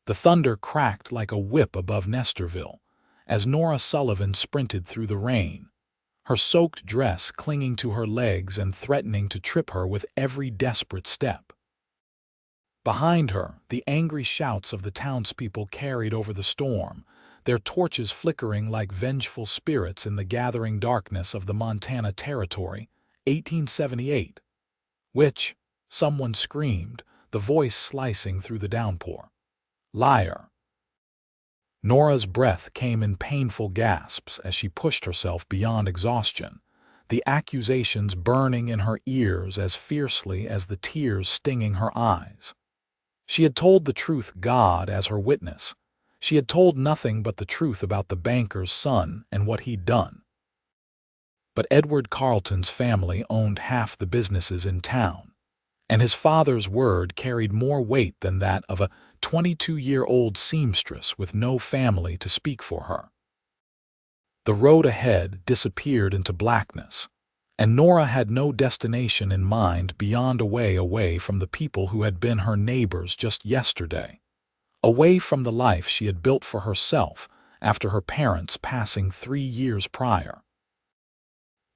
The thunder cracked like a whip above Nestorville as Nora Sullivan sprinted through the rain, her soaked dress clinging to her legs and threatening to trip her with every desperate step. Behind her, the angry shouts of the townspeople carried over the storm, their torches flickering like vengeful spirits in the gathering darkness of the Montana Territory, 1878. "Witch!" someone screamed, the voice slicing through the downpour. "Liar!" Nora's breath came in painful gasps as she pushed herself beyond exhaustion, the accusations burning in her ears as fiercely as the tears stinging her eyes. She had told the truth, God as her witness. She had told nothing but the truth about the banker's son and what he'd done. But Edward Carleton's family owned half the businesses in town, and his father's word carried more weight than that of a 22-year-old seamstress with no family to speak for her. The road ahead disappeared into blackness, and Nora had no destination in mind beyond away from the people who had been her neighbors just yesterday, away from the life she had built for herself after her parents' passing 3 years prior.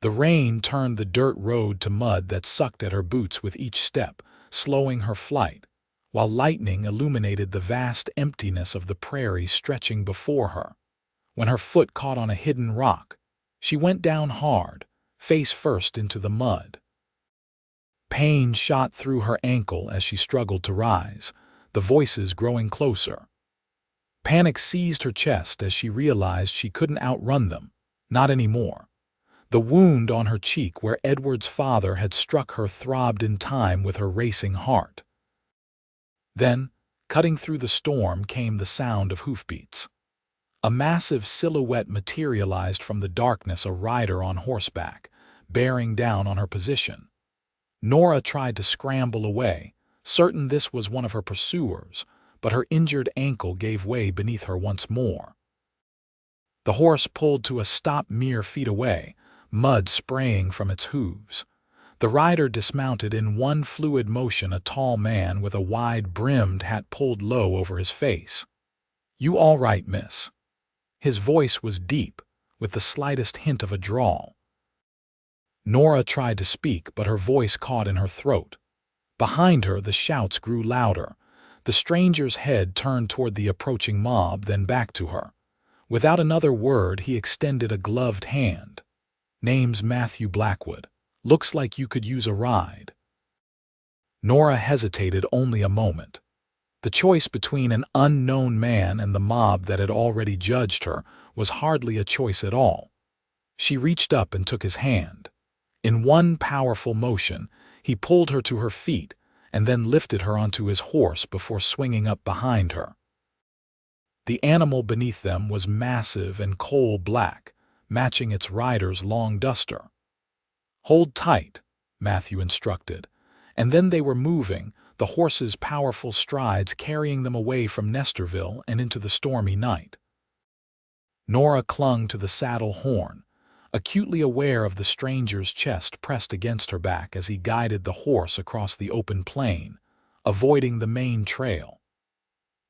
The rain turned the dirt road to mud that sucked at her boots with each step, slowing her flight, while lightning illuminated the vast emptiness of the prairie stretching before her. When her foot caught on a hidden rock, she went down hard, face first into the mud. Pain shot through her ankle as she struggled to rise, the voices growing closer. Panic seized her chest as she realized she couldn't outrun them, not anymore. The wound on her cheek where Edward's father had struck her throbbed in time with her racing heart. Then, cutting through the storm, came the sound of hoofbeats. A massive silhouette materialized from the darkness, a rider on horseback, bearing down on her position. Nora tried to scramble away, certain this was one of her pursuers, but her injured ankle gave way beneath her once more. The horse pulled to a stop mere feet away, mud spraying from its hooves. The rider dismounted in one fluid motion, a tall man with a wide-brimmed hat pulled low over his face. "You all right, miss?" His voice was deep, with the slightest hint of a drawl. Nora tried to speak, but her voice caught in her throat. Behind her, the shouts grew louder. The stranger's head turned toward the approaching mob, then back to her. Without another word, he extended a gloved hand. "Name's Matthew Blackwood. Looks like you could use a ride." Nora hesitated only a moment. The choice between an unknown man and the mob that had already judged her was hardly a choice at all. She reached up and took his hand. In one powerful motion, he pulled her to her feet and then lifted her onto his horse before swinging up behind her. The animal beneath them was massive and coal-black, matching its rider's long duster. "Hold tight," Matthew instructed, and then they were moving, the horse's powerful strides carrying them away from Nestorville and into the stormy night. Nora clung to the saddle horn, acutely aware of the stranger's chest pressed against her back as he guided the horse across the open plain, avoiding the main trail.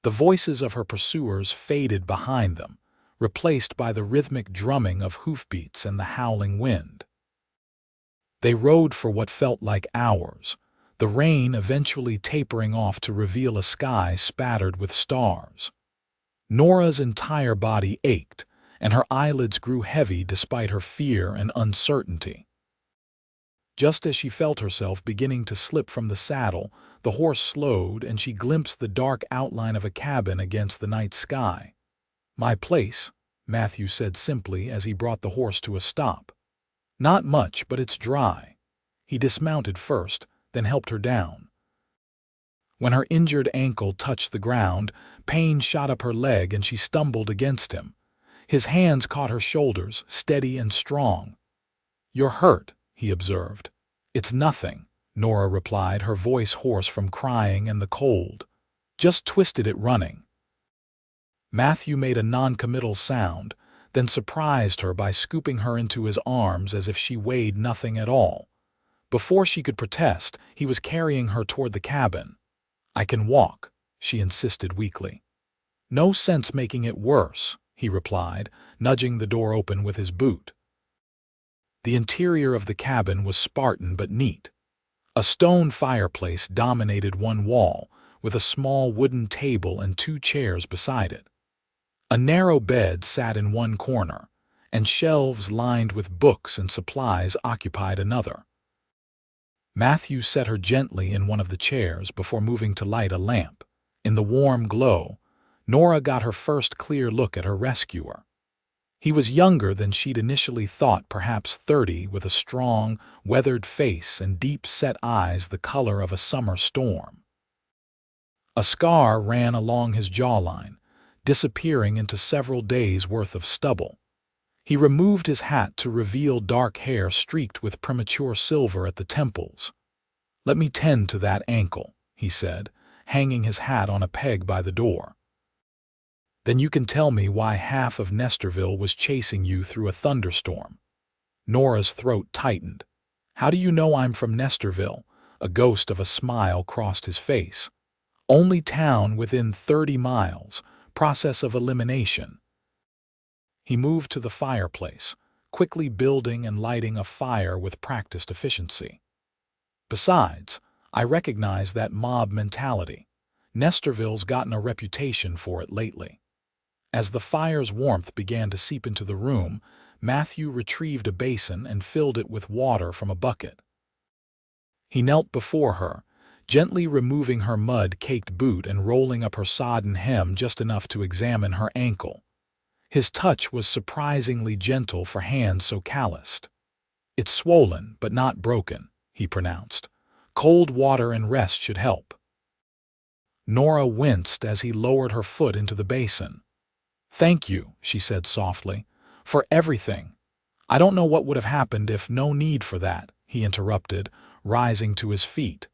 The voices of her pursuers faded behind them, replaced by the rhythmic drumming of hoofbeats and the howling wind. They rode for what felt like hours, the rain eventually tapering off to reveal a sky spattered with stars. Nora's entire body ached, and her eyelids grew heavy despite her fear and uncertainty. Just as she felt herself beginning to slip from the saddle, the horse slowed and she glimpsed the dark outline of a cabin against the night sky. "My place," Matthew said simply as he brought the horse to a stop. "Not much, but it's dry." He dismounted first, then helped her down. When her injured ankle touched the ground, pain shot up her leg and she stumbled against him. His hands caught her shoulders, steady and strong. "You're hurt," he observed. "It's nothing," Nora replied, her voice hoarse from crying and the cold. "Just twisted it running." Matthew made a non-committal sound, then surprised her by scooping her into his arms as if she weighed nothing at all. Before she could protest, he was carrying her toward the cabin. "I can walk," she insisted weakly. No sense making it worse, he replied, nudging the door open with his boot. The interior of the cabin was Spartan but neat. A stone fireplace dominated one wall, with a small wooden table and 2 chairs beside it. A narrow bed sat in one corner, and shelves lined with books and supplies occupied another. Matthew set her gently in one of the chairs before moving to light a lamp. In the warm glow, Nora got her first clear look at her rescuer. He was younger than she'd initially thought, perhaps 30, with a strong, weathered face and deep-set eyes the color of a summer storm. A scar ran along his jawline, disappearing into several days' worth of stubble. He removed his hat to reveal dark hair streaked with premature silver at the temples. "Let me tend to that ankle," he said, hanging his hat on a peg by the door. "Then you can tell me why half of Nestorville was chasing you through a thunderstorm." Nora's throat tightened. "How do you know I'm from Nestorville?" A ghost of a smile crossed his face. "Only town within 30 miles. Process of elimination." He moved to the fireplace, quickly building and lighting a fire with practiced efficiency. "Besides, I recognize that mob mentality. Nestorville's gotten a reputation for it lately." As the fire's warmth began to seep into the room, Matthew retrieved a basin and filled it with water from a bucket. He knelt before her, gently removing her mud-caked boot and rolling up her sodden hem just enough to examine her ankle. His touch was surprisingly gentle for hands so calloused. "It's swollen, but not broken," he pronounced. "Cold water and rest should help." Nora winced as he lowered her foot into the basin. "Thank you," she said softly, "for everything." "I don't know what would have happened if no need for that," he interrupted, rising to his feet.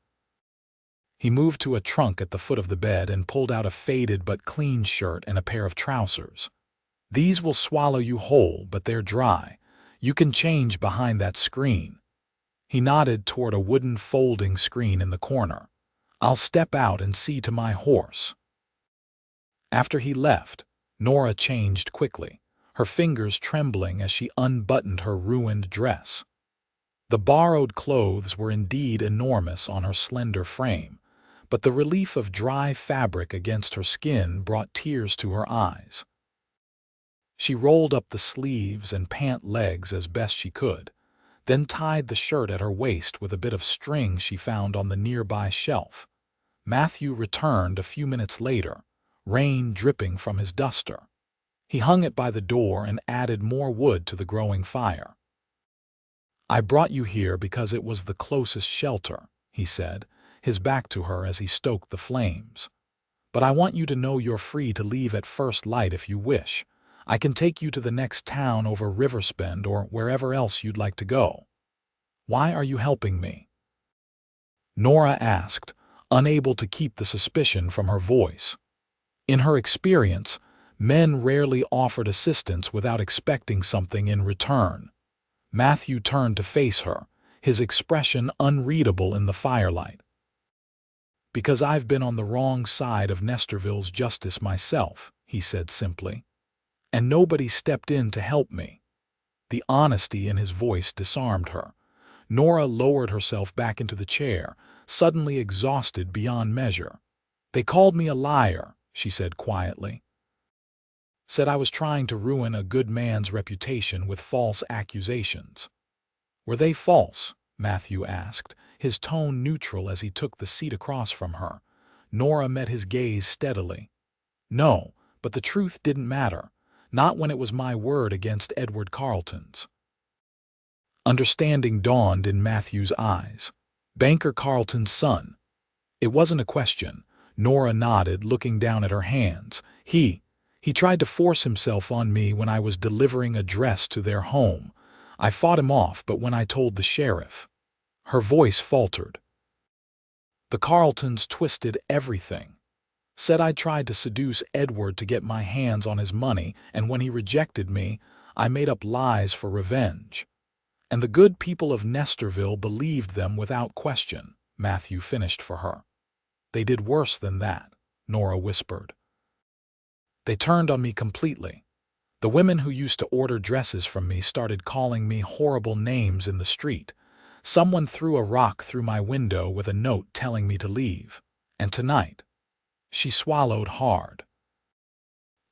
He moved to a trunk at the foot of the bed and pulled out a faded but clean shirt and a pair of trousers. "These will swallow you whole, but they're dry. You can change behind that screen." He nodded toward a wooden folding screen in the corner. "I'll step out and see to my horse." After he left, Nora changed quickly, her fingers trembling as she unbuttoned her ruined dress. The borrowed clothes were indeed enormous on her slender frame, but the relief of dry fabric against her skin brought tears to her eyes. She rolled up the sleeves and pant legs as best she could, then tied the shirt at her waist with a bit of string she found on the nearby shelf. Matthew returned a few minutes later, rain dripping from his duster. He hung it by the door and added more wood to the growing fire. "I brought you here because it was the closest shelter," he said, his back to her as he stoked the flames. "But I want you to know you're free to leave at first light if you wish. I can take you to the next town over Riverspend or wherever else you'd like to go." "Why are you helping me?" Nora asked, unable to keep the suspicion from her voice. In her experience, men rarely offered assistance without expecting something in return. Matthew turned to face her, his expression unreadable in the firelight. "Because I've been on the wrong side of Nestorville's justice myself," he said simply. "And nobody stepped in to help me." The honesty in his voice disarmed her. Nora lowered herself back into the chair, suddenly exhausted beyond measure. "They called me a liar," she said quietly. "Said I was trying to ruin a good man's reputation with false accusations." "Were they false?" Matthew asked, his tone neutral as he took the seat across from her. Nora met his gaze steadily. "No, but the truth didn't matter. Not when it was my word against Edward Carleton's." Understanding dawned in Matthew's eyes. "Banker Carleton's son." "It wasn't a question." Nora nodded, looking down at her hands. He tried to force himself on me when I was delivering a dress to their home. I fought him off, but when I told the sheriff..." Her voice faltered. "The Carletons twisted everything. Said I tried to seduce Edward to get my hands on his money, and when he rejected me, I made up lies for revenge. And the good people of Nestorville believed them without question," Matthew finished for her. "They did worse than that," Nora whispered. They turned on me completely. The women who used to order dresses from me started calling me horrible names in the street. Someone threw a rock through my window with a note telling me to leave. And tonight, she swallowed hard.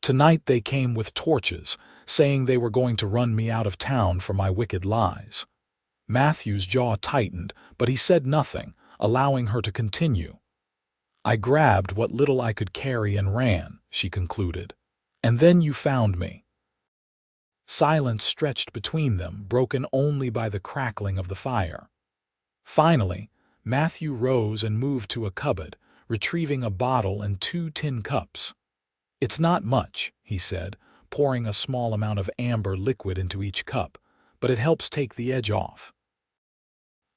Tonight they came with torches, saying they were going to run me out of town for my wicked lies. Matthew's jaw tightened, but he said nothing, allowing her to continue. I grabbed what little I could carry and ran, she concluded. And then you found me. Silence stretched between them, broken only by the crackling of the fire. Finally, Matthew rose and moved to a cupboard, retrieving a bottle and 2 tin cups. It's not much, he said, pouring a small amount of amber liquid into each cup, but it helps take the edge off.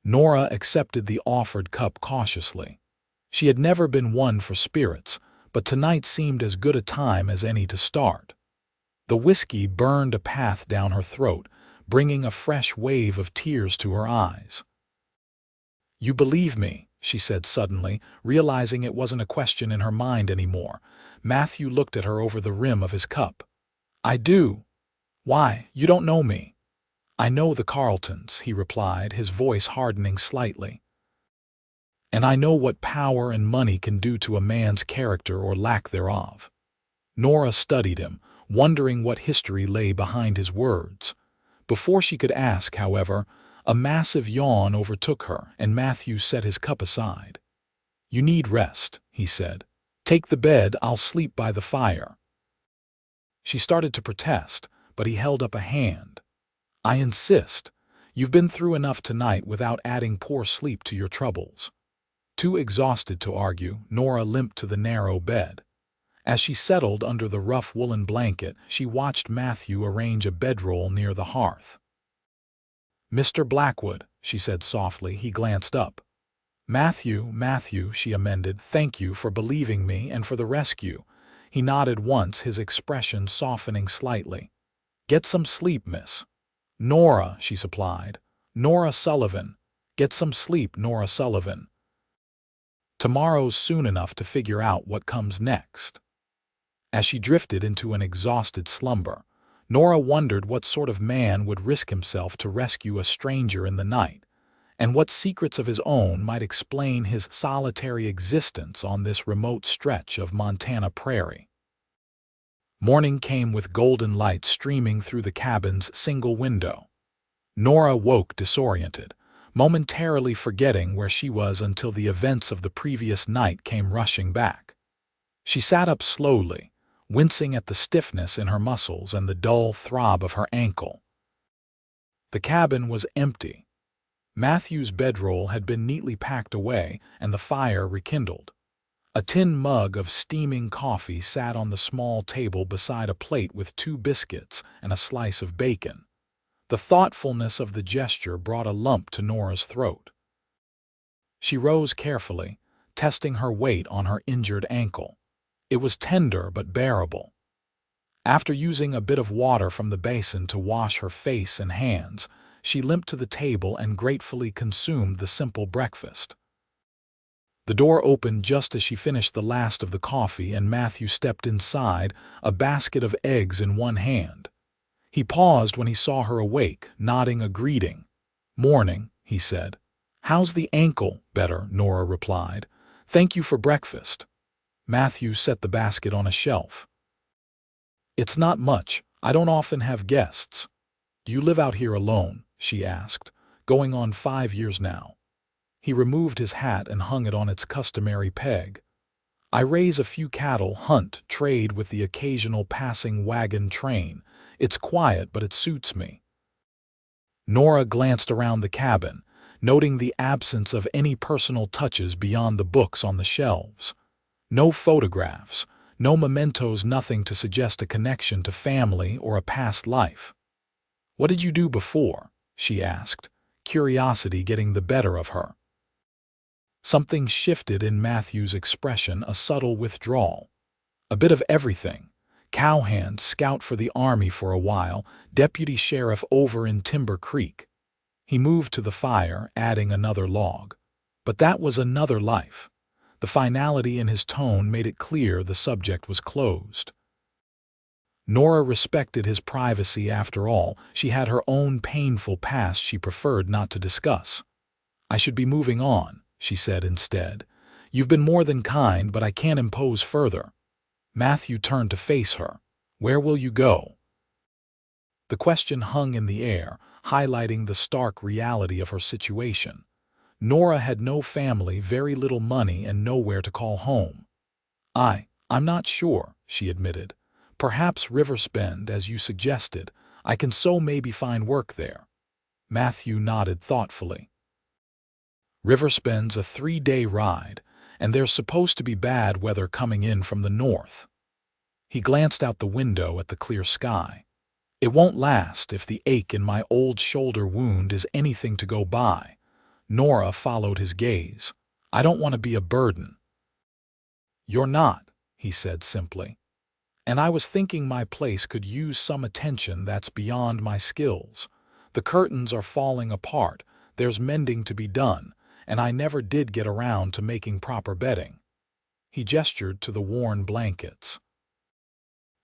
Nora accepted the offered cup cautiously. She had never been one for spirits, but tonight seemed as good a time as any to start. The whiskey burned a path down her throat, bringing a fresh wave of tears to her eyes. "You believe me," she said suddenly, realizing it wasn't a question in her mind anymore. Matthew looked at her over the rim of his cup. "I do." "Why, you don't know me." "I know the Carltons," he replied, his voice hardening slightly. "And I know what power and money can do to a man's character or lack thereof." Nora studied him, wondering what history lay behind his words. Before she could ask, however, a massive yawn overtook her, and Matthew set his cup aside. "You need rest," he said. "Take the bed, I'll sleep by the fire." She started to protest, but he held up a hand. "I insist. You've been through enough tonight without adding poor sleep to your troubles." Too exhausted to argue, Nora limped to the narrow bed. As she settled under the rough woolen blanket, she watched Matthew arrange a bedroll near the hearth. "Mr. Blackwood," she said softly. He glanced up. Matthew, she amended. "Thank you for believing me and for the rescue." He nodded once, his expression softening slightly. "Get some sleep, miss." "Nora," she supplied. "Nora Sullivan. Get some sleep, Nora Sullivan. Tomorrow's soon enough to figure out what comes next." As she drifted into an exhausted slumber, Nora wondered what sort of man would risk himself to rescue a stranger in the night, and what secrets of his own might explain his solitary existence on this remote stretch of Montana prairie. Morning came with golden light streaming through the cabin's single window. Nora woke disoriented, momentarily forgetting where she was until the events of the previous night came rushing back. She sat up slowly, wincing at the stiffness in her muscles and the dull throb of her ankle. The cabin was empty. Matthew's bedroll had been neatly packed away and the fire rekindled. A tin mug of steaming coffee sat on the small table beside a plate with 2 biscuits and a slice of bacon. The thoughtfulness of the gesture brought a lump to Nora's throat. She rose carefully, testing her weight on her injured ankle. It was tender but bearable. After using a bit of water from the basin to wash her face and hands, she limped to the table and gratefully consumed the simple breakfast. The door opened just as she finished the last of the coffee, and Matthew stepped inside, a basket of eggs in one hand. He paused when he saw her awake, nodding a greeting. "Morning," he said. "How's the ankle?" "Better," Nora replied. "Thank you for breakfast." Matthew set the basket on a shelf. "It's not much. I don't often have guests." "Do you live out here alone?" she asked. "Going on 5 years now." He removed his hat and hung it on its customary peg. "I raise a few cattle, hunt, trade with the occasional passing wagon train. It's quiet, but it suits me." Nora glanced around the cabin, noting the absence of any personal touches beyond the books on the shelves. No photographs, no mementos, nothing to suggest a connection to family or a past life. "What did you do before?" she asked, curiosity getting the better of her. Something shifted in Matthew's expression, a subtle withdrawal. "A bit of everything. Cowhand, scout for the army for a while, deputy sheriff over in Timber Creek." He moved to the fire, adding another log. "But that was another life." The finality in his tone made it clear the subject was closed. Nora respected his privacy after all. She had her own painful past she preferred not to discuss. "I should be moving on," she said instead. "You've been more than kind, but I can't impose further." Matthew turned to face her. "Where will you go?" The question hung in the air, highlighting the stark reality of her situation. Nora had no family, very little money, and nowhere to call home. I'm not sure," she admitted. "Perhaps Riverspend, as you suggested. I can maybe find work there." Matthew nodded thoughtfully. "Riverspend's a 3-day ride, and there's supposed to be bad weather coming in from the north." He glanced out the window at the clear sky. "It won't last if the ache in my old shoulder wound is anything to go by." Nora followed his gaze. "I don't want to be a burden." "You're not," he said simply. "And I was thinking my place could use some attention that's beyond my skills. The curtains are falling apart, there's mending to be done, and I never did get around to making proper bedding." He gestured to the worn blankets.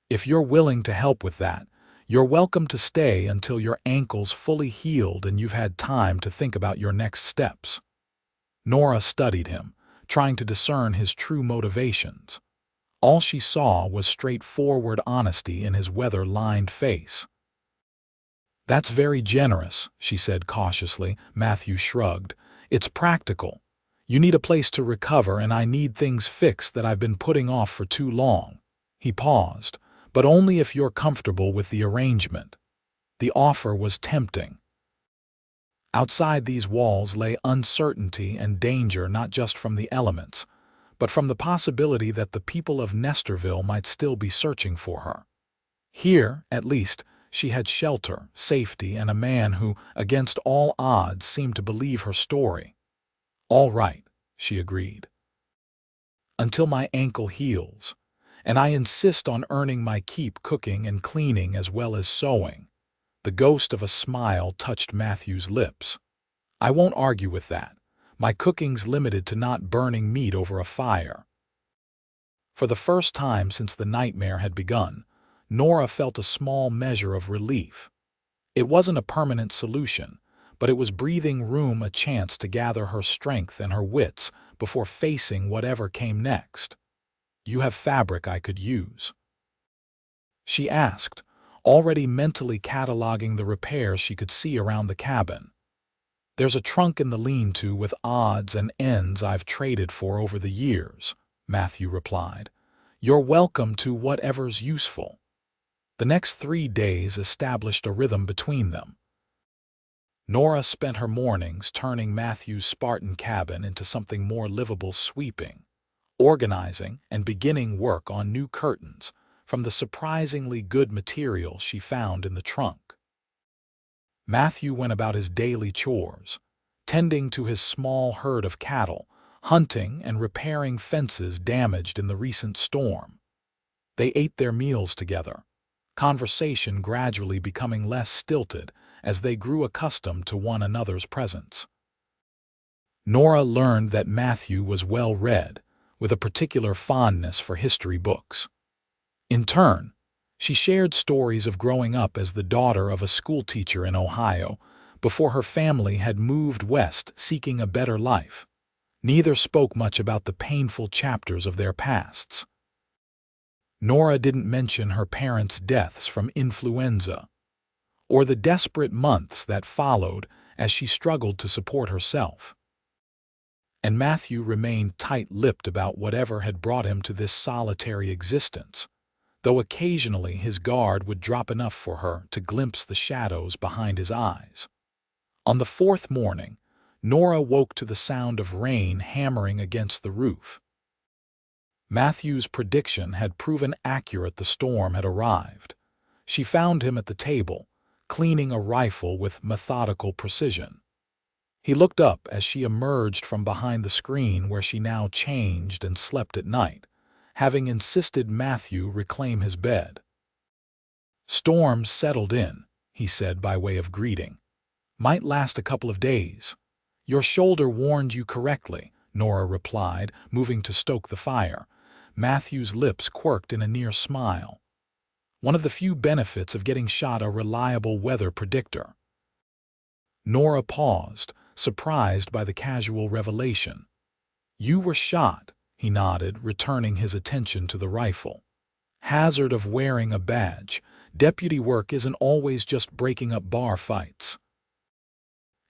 "If you're willing to help with that, you're welcome to stay until your ankle's fully healed and you've had time to think about your next steps." Nora studied him, trying to discern his true motivations. All she saw was straightforward honesty in his weather-lined face. "That's very generous," she said cautiously. Matthew shrugged. "It's practical. You need a place to recover, and I need things fixed that I've been putting off for too long." He paused. "But only if you're comfortable with the arrangement." The offer was tempting. Outside these walls lay uncertainty and danger, not just from the elements, but from the possibility that the people of Nestorville might still be searching for her. Here, at least, she had shelter, safety, and a man who, against all odds, seemed to believe her story. "All right," she agreed. "Until my ankle heals. And I insist on earning my keep cooking and cleaning as well as sewing." The ghost of a smile touched Matthew's lips. "I won't argue with that. My cooking's limited to not burning meat over a fire." For the first time since the nightmare had begun, Nora felt a small measure of relief. It wasn't a permanent solution, but it was breathing room, a chance to gather her strength and her wits before facing whatever came next. "You have fabric I could use?" she asked, already mentally cataloging the repairs she could see around the cabin. "There's a trunk in the lean-to with odds and ends I've traded for over the years," Matthew replied. "You're welcome to whatever's useful." The next 3 days established a rhythm between them. Nora spent her mornings turning Matthew's Spartan cabin into something more livable, sweeping, organizing, and beginning work on new curtains from the surprisingly good material she found in the trunk. Matthew went about his daily chores, tending to his small herd of cattle, hunting and repairing fences damaged in the recent storm. They ate their meals together, conversation gradually becoming less stilted as they grew accustomed to one another's presence. Nora learned that Matthew was well-read, with a particular fondness for history books. In turn, she shared stories of growing up as the daughter of a schoolteacher in Ohio before her family had moved west seeking a better life. Neither spoke much about the painful chapters of their pasts. Nora didn't mention her parents' deaths from influenza, or the desperate months that followed as she struggled to support herself. And Matthew remained tight-lipped about whatever had brought him to this solitary existence, though occasionally his guard would drop enough for her to glimpse the shadows behind his eyes. On the 4th morning, Nora woke to the sound of rain hammering against the roof. Matthew's prediction had proven accurate. The storm had arrived. She found him at the table, cleaning a rifle with methodical precision. He looked up as she emerged from behind the screen where she now changed and slept at night, having insisted Matthew reclaim his bed. "Storms settled in," he said by way of greeting. "Might last a couple of days." "Your shoulder warned you correctly," Nora replied, moving to stoke the fire. Matthew's lips quirked in a near smile. One of the few benefits of getting shot a reliable weather predictor. Nora paused, surprised by the casual revelation. You were shot, he nodded, returning his attention to the rifle. Hazard of wearing a badge. Deputy work isn't always just breaking up bar fights.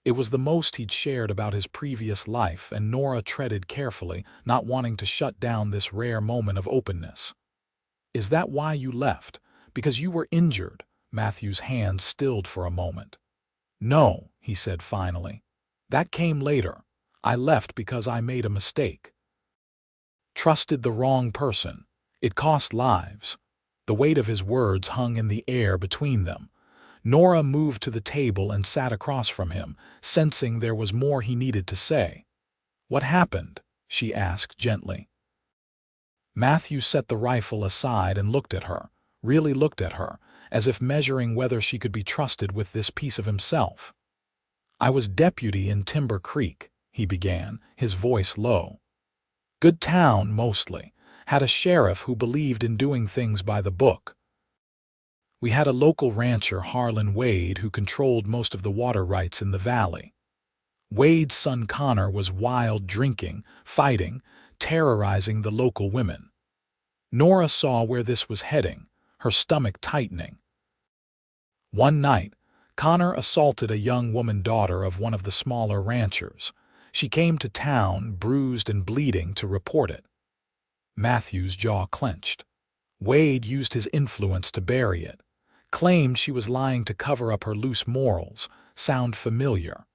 It was the most he'd shared about his previous life, and Nora treaded carefully, not wanting to shut down this rare moment of openness. Is that why you left? Because you were injured? Matthew's hand stilled for a moment. No, he said finally. That came later. I left because I made a mistake. Trusted the wrong person. It cost lives. The weight of his words hung in the air between them. Nora moved to the table and sat across from him, sensing there was more he needed to say. What happened? She asked gently. Matthew set the rifle aside and looked at her, really looked at her, as if measuring whether she could be trusted with this piece of himself. I was deputy in Timber Creek, he began, his voice low. Good town, mostly. Had a sheriff who believed in doing things by the book. We had a local rancher, Harlan Wade, who controlled most of the water rights in the valley. Wade's son Connor was wild, drinking, fighting, terrorizing the local women. Nora saw where this was heading, her stomach tightening. One night, Connor assaulted a young woman, daughter of one of the smaller ranchers. She came to town, bruised and bleeding, to report it. Matthew's jaw clenched. Wade used his influence to bury it. Claimed she was lying to cover up her loose morals. Sound familiar?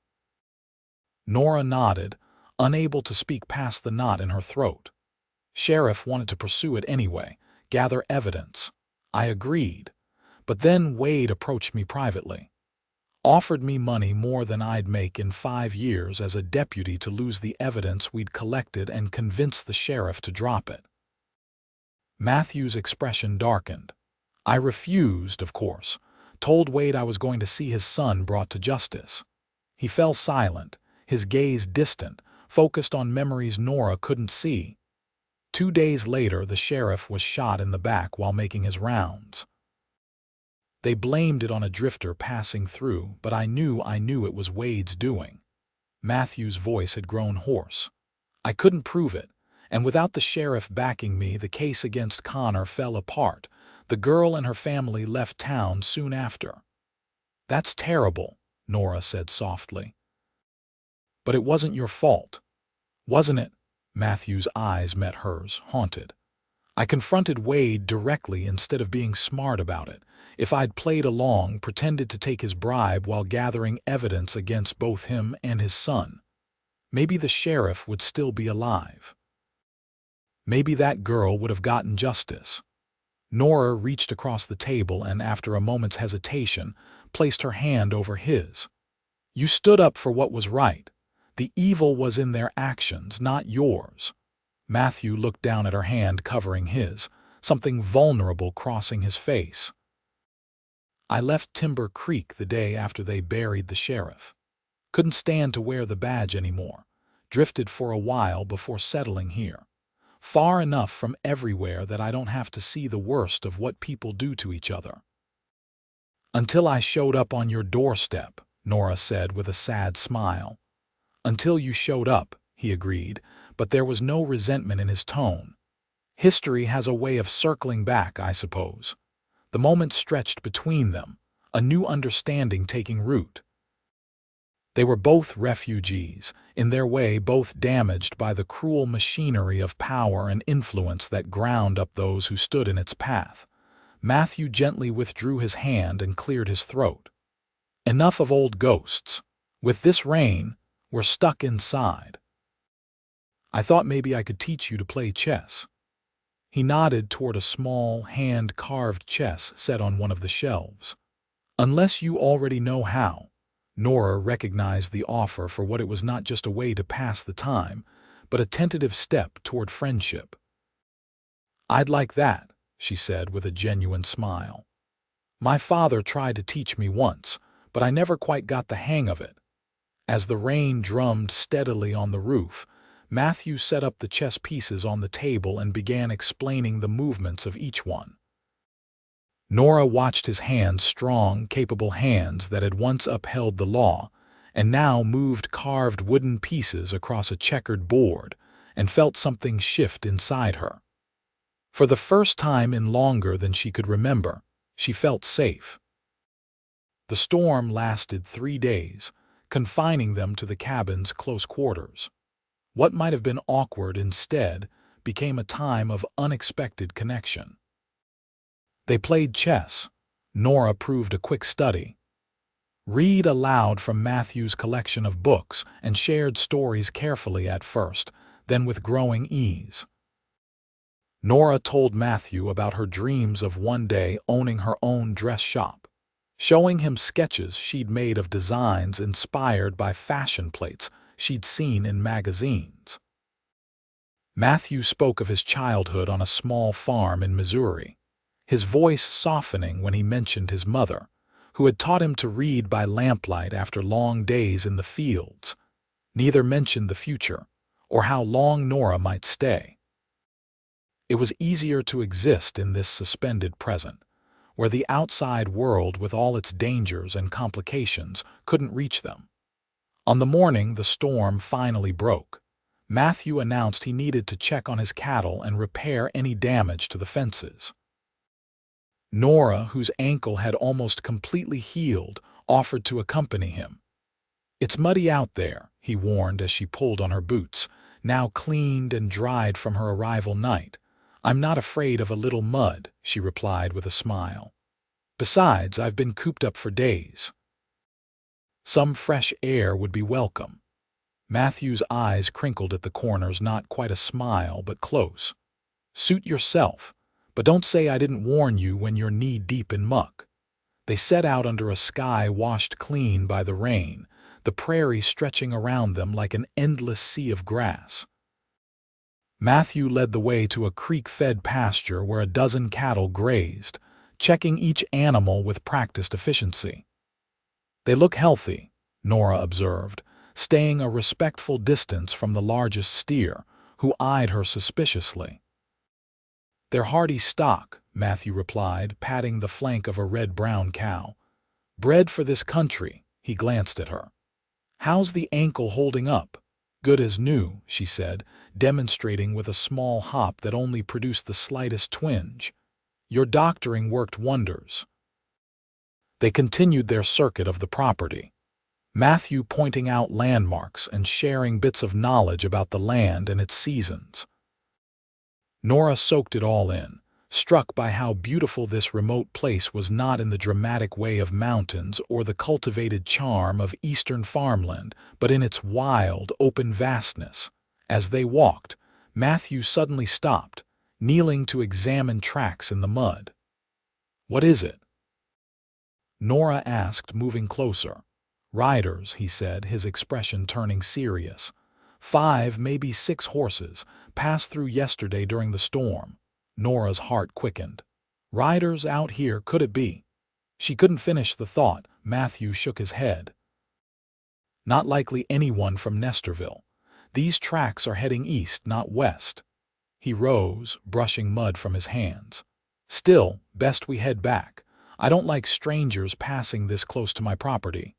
Nora nodded, unable to speak past the knot in her throat. Sheriff wanted to pursue it anyway, gather evidence. I agreed. But then Wade approached me privately. Offered me money more than I'd make in 5 years as a deputy to lose the evidence we'd collected and convince the sheriff to drop it. Matthew's expression darkened. I refused, of course. Told Wade I was going to see his son brought to justice. He fell silent, his gaze distant, focused on memories Nora couldn't see. 2 days later, the sheriff was shot in the back while making his rounds. They blamed it on a drifter passing through, but I knew it was Wade's doing. Matthew's voice had grown hoarse. I couldn't prove it, and without the sheriff backing me, the case against Connor fell apart. The girl and her family left town soon after. That's terrible, Nora said softly. But it wasn't your fault, wasn't it? Matthew's eyes met hers, haunted. I confronted Wade directly instead of being smart about it. If I'd played along, pretended to take his bribe while gathering evidence against both him and his son, maybe the sheriff would still be alive. Maybe that girl would have gotten justice. Nora reached across the table and, after a moment's hesitation, placed her hand over his. You stood up for what was right. The evil was in their actions, not yours. Matthew looked down at her hand covering his, something vulnerable crossing his face. I left Timber Creek the day after they buried the sheriff. Couldn't stand to wear the badge anymore. Drifted for a while before settling here. Far enough from everywhere that I don't have to see the worst of what people do to each other. Until I showed up on your doorstep, Nora said with a sad smile. Until you showed up, he agreed, but there was no resentment in his tone. History has a way of circling back, I suppose. The moment stretched between them, a new understanding taking root. They were both refugees, in their way both damaged by the cruel machinery of power and influence that ground up those who stood in its path. Matthew gently withdrew his hand and cleared his throat. Enough of old ghosts. With this rain, we're stuck inside. I thought maybe I could teach you to play chess. He nodded toward a small, hand-carved chess set on one of the shelves. Unless you already know how. Nora recognized the offer for what it was, not just a way to pass the time, but a tentative step toward friendship. I'd like that, she said with a genuine smile. My father tried to teach me once, but I never quite got the hang of it. As the rain drummed steadily on the roof, Matthew set up the chess pieces on the table and began explaining the movements of each one. Nora watched his hands, strong, capable hands that had once upheld the law, and now moved carved wooden pieces across a checkered board, and felt something shift inside her. For the first time in longer than she could remember, she felt safe. The storm lasted 3 days, confining them to the cabin's close quarters. What might have been awkward instead became a time of unexpected connection. They played chess. Nora proved a quick study. Read aloud from Matthew's collection of books and shared stories carefully at first, then with growing ease. Nora told Matthew about her dreams of one day owning her own dress shop, showing him sketches she'd made of designs inspired by fashion plates she'd seen in magazines. Matthew spoke of his childhood on a small farm in Missouri, his voice softening when he mentioned his mother, who had taught him to read by lamplight after long days in the fields. Neither mentioned the future, or how long Nora might stay. It was easier to exist in this suspended present, where the outside world with all its dangers and complications couldn't reach them. On the morning the storm finally broke, Matthew announced he needed to check on his cattle and repair any damage to the fences. Nora, whose ankle had almost completely healed, offered to accompany him. "It's muddy out there," he warned as she pulled on her boots, now cleaned and dried from her arrival night. "I'm not afraid of a little mud," she replied with a smile. "Besides, I've been cooped up for days. Some fresh air would be welcome." Matthew's eyes crinkled at the corners, not quite a smile, but close. "Suit yourself, but don't say I didn't warn you when you're knee-deep in muck." They set out under a sky washed clean by the rain, the prairie stretching around them like an endless sea of grass. Matthew led the way to a creek-fed pasture where a dozen cattle grazed, checking each animal with practiced efficiency. "They look healthy," Nora observed, staying a respectful distance from the largest steer, who eyed her suspiciously. "They're hardy stock," Matthew replied, patting the flank of a red-brown cow. "Bred for this country." He glanced at her. "How's the ankle holding up?" "Good as new," she said, demonstrating with a small hop that only produced the slightest twinge. "Your doctoring worked wonders." They continued their circuit of the property, Matthew pointing out landmarks and sharing bits of knowledge about the land and its seasons. Nora soaked it all in, struck by how beautiful this remote place was, not in the dramatic way of mountains or the cultivated charm of eastern farmland, but in its wild, open vastness. As they walked, Matthew suddenly stopped, kneeling to examine tracks in the mud. "What is it?" Nora asked, moving closer. "Riders," he said, his expression turning serious. 5, maybe 6 horses, passed through yesterday during the storm." Nora's heart quickened. "Riders out here, could it be?" She couldn't finish the thought. Matthew shook his head. "Not likely anyone from Nestorville. These tracks are heading east, not west." He rose, brushing mud from his hands. "Still, best we head back. I don't like strangers passing this close to my property."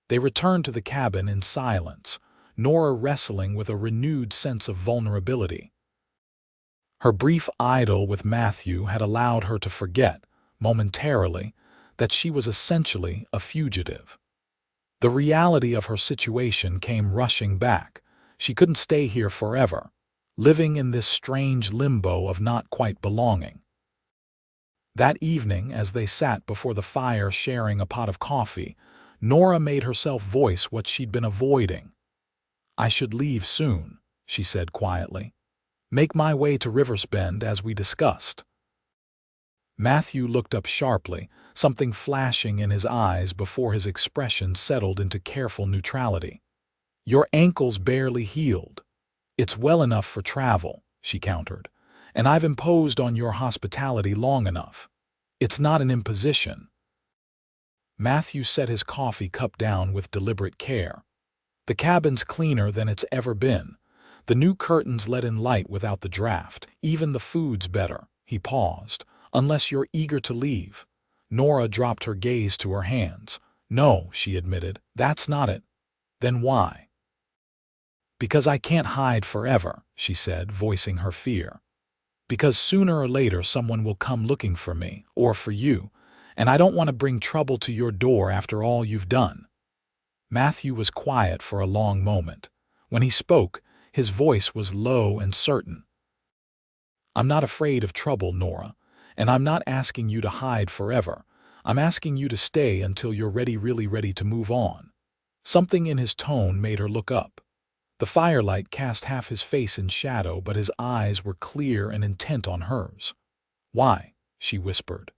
They returned to the cabin in silence, Nora wrestling with a renewed sense of vulnerability. Her brief idyll with Matthew had allowed her to forget, momentarily, that she was essentially a fugitive. The reality of her situation came rushing back. She couldn't stay here forever, living in this strange limbo of not quite belonging. That evening, as they sat before the fire sharing a pot of coffee, Nora made herself voice what she'd been avoiding. "I should leave soon," she said quietly. "Make my way to Riversbend as we discussed." Matthew looked up sharply, something flashing in his eyes before his expression settled into careful neutrality. "Your ankle's barely healed." "It's well enough for travel," she countered, "and I've imposed on your hospitality long enough. It's not an imposition." Matthew set his coffee cup down with deliberate care. "The cabin's cleaner than it's ever been. The new curtains let in light without the draft. Even the food's better." He paused, Unless you're eager to leave. Nora dropped her gaze to her hands. No, she admitted, that's not it. Then why? Because I can't hide forever, she said, voicing her fear. Because sooner or later someone will come looking for me, or for you, and I don't want to bring trouble to your door after all you've done. Matthew was quiet for a long moment. When he spoke, his voice was low and certain. I'm not afraid of trouble, Nora, and I'm not asking you to hide forever. I'm asking you to stay until you're really ready to move on. Something in his tone made her look up. The firelight cast half his face in shadow, but his eyes were clear and intent on hers. Why? She whispered.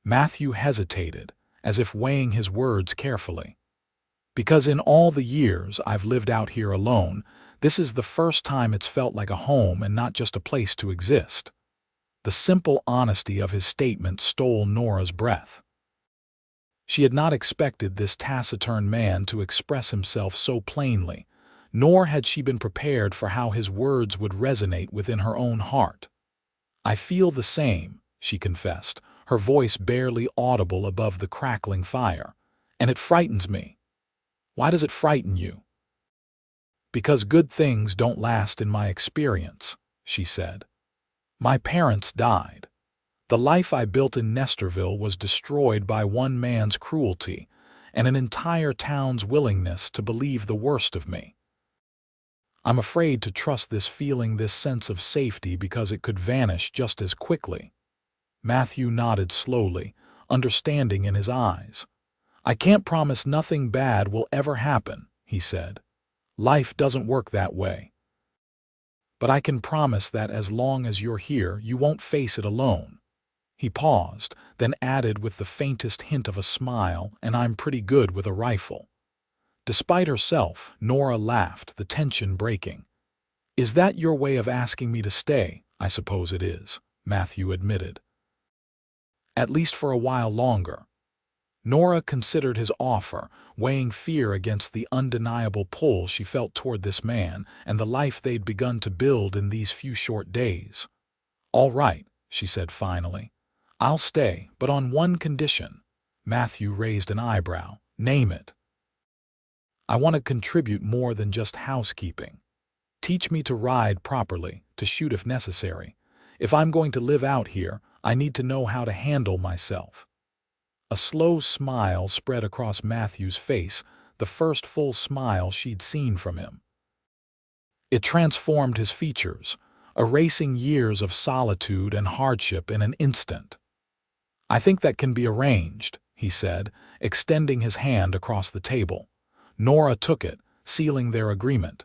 Matthew hesitated, as if weighing his words carefully. Because in all the years I've lived out here alone, this is the first time it's felt like a home and not just a place to exist. The simple honesty of his statement stole Nora's breath. She had not expected this taciturn man to express himself so plainly, nor had she been prepared for how his words would resonate within her own heart. I feel the same, she confessed, her voice barely audible above the crackling fire, and it frightens me. Why does it frighten you? Because good things don't last in my experience, she said. My parents died. The life I built in Nestorville was destroyed by one man's cruelty and an entire town's willingness to believe the worst of me. I'm afraid to trust this feeling, this sense of safety, because it could vanish just as quickly. Matthew nodded slowly, understanding in his eyes. I can't promise nothing bad will ever happen, he said. Life doesn't work that way. But I can promise that as long as you're here, you won't face it alone. He paused, then added with the faintest hint of a smile, and I'm pretty good with a rifle. Despite herself, Nora laughed, the tension breaking. Is that your way of asking me to stay? I suppose it is, Matthew admitted. At least for a while longer. Nora considered his offer, weighing fear against the undeniable pull she felt toward this man and the life they'd begun to build in these few short days. All right, she said finally. I'll stay, but on one condition. Matthew raised an eyebrow. Name it. I want to contribute more than just housekeeping. Teach me to ride properly, to shoot if necessary. If I'm going to live out here, I need to know how to handle myself. A slow smile spread across Matthew's face, the first full smile she'd seen from him. It transformed his features, erasing years of solitude and hardship in an instant. I think that can be arranged, he said, extending his hand across the table. Nora took it, sealing their agreement.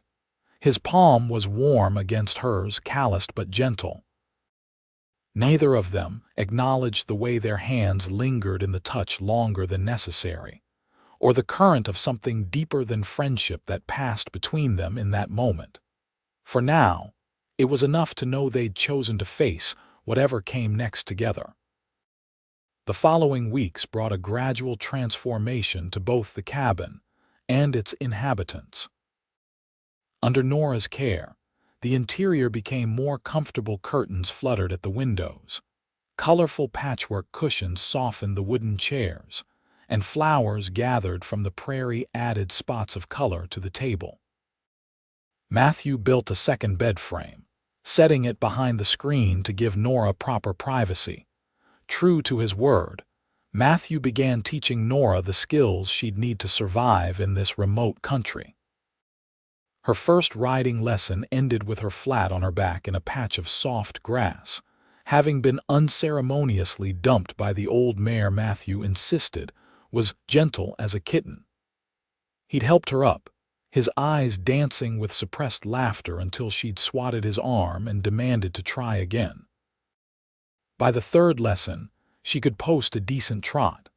His palm was warm against hers, calloused but gentle. Neither of them acknowledged the way their hands lingered in the touch longer than necessary, or the current of something deeper than friendship that passed between them in that moment. For now, it was enough to know they'd chosen to face whatever came next together. The following weeks brought a gradual transformation to both the cabin and its inhabitants. Under Nora's care, the interior became more comfortable. Curtains fluttered at the windows. Colorful patchwork cushions softened the wooden chairs, and flowers gathered from the prairie added spots of color to the table. Matthew built a second bed frame, setting it behind the screen to give Nora proper privacy. True to his word, Matthew began teaching Nora the skills she'd need to survive in this remote country. Her first riding lesson ended with her flat on her back in a patch of soft grass, having been unceremoniously dumped by the old mare Matthew insisted was gentle as a kitten. He'd helped her up, his eyes dancing with suppressed laughter until she'd swatted his arm and demanded to try again. By the third lesson, she could post a decent trot.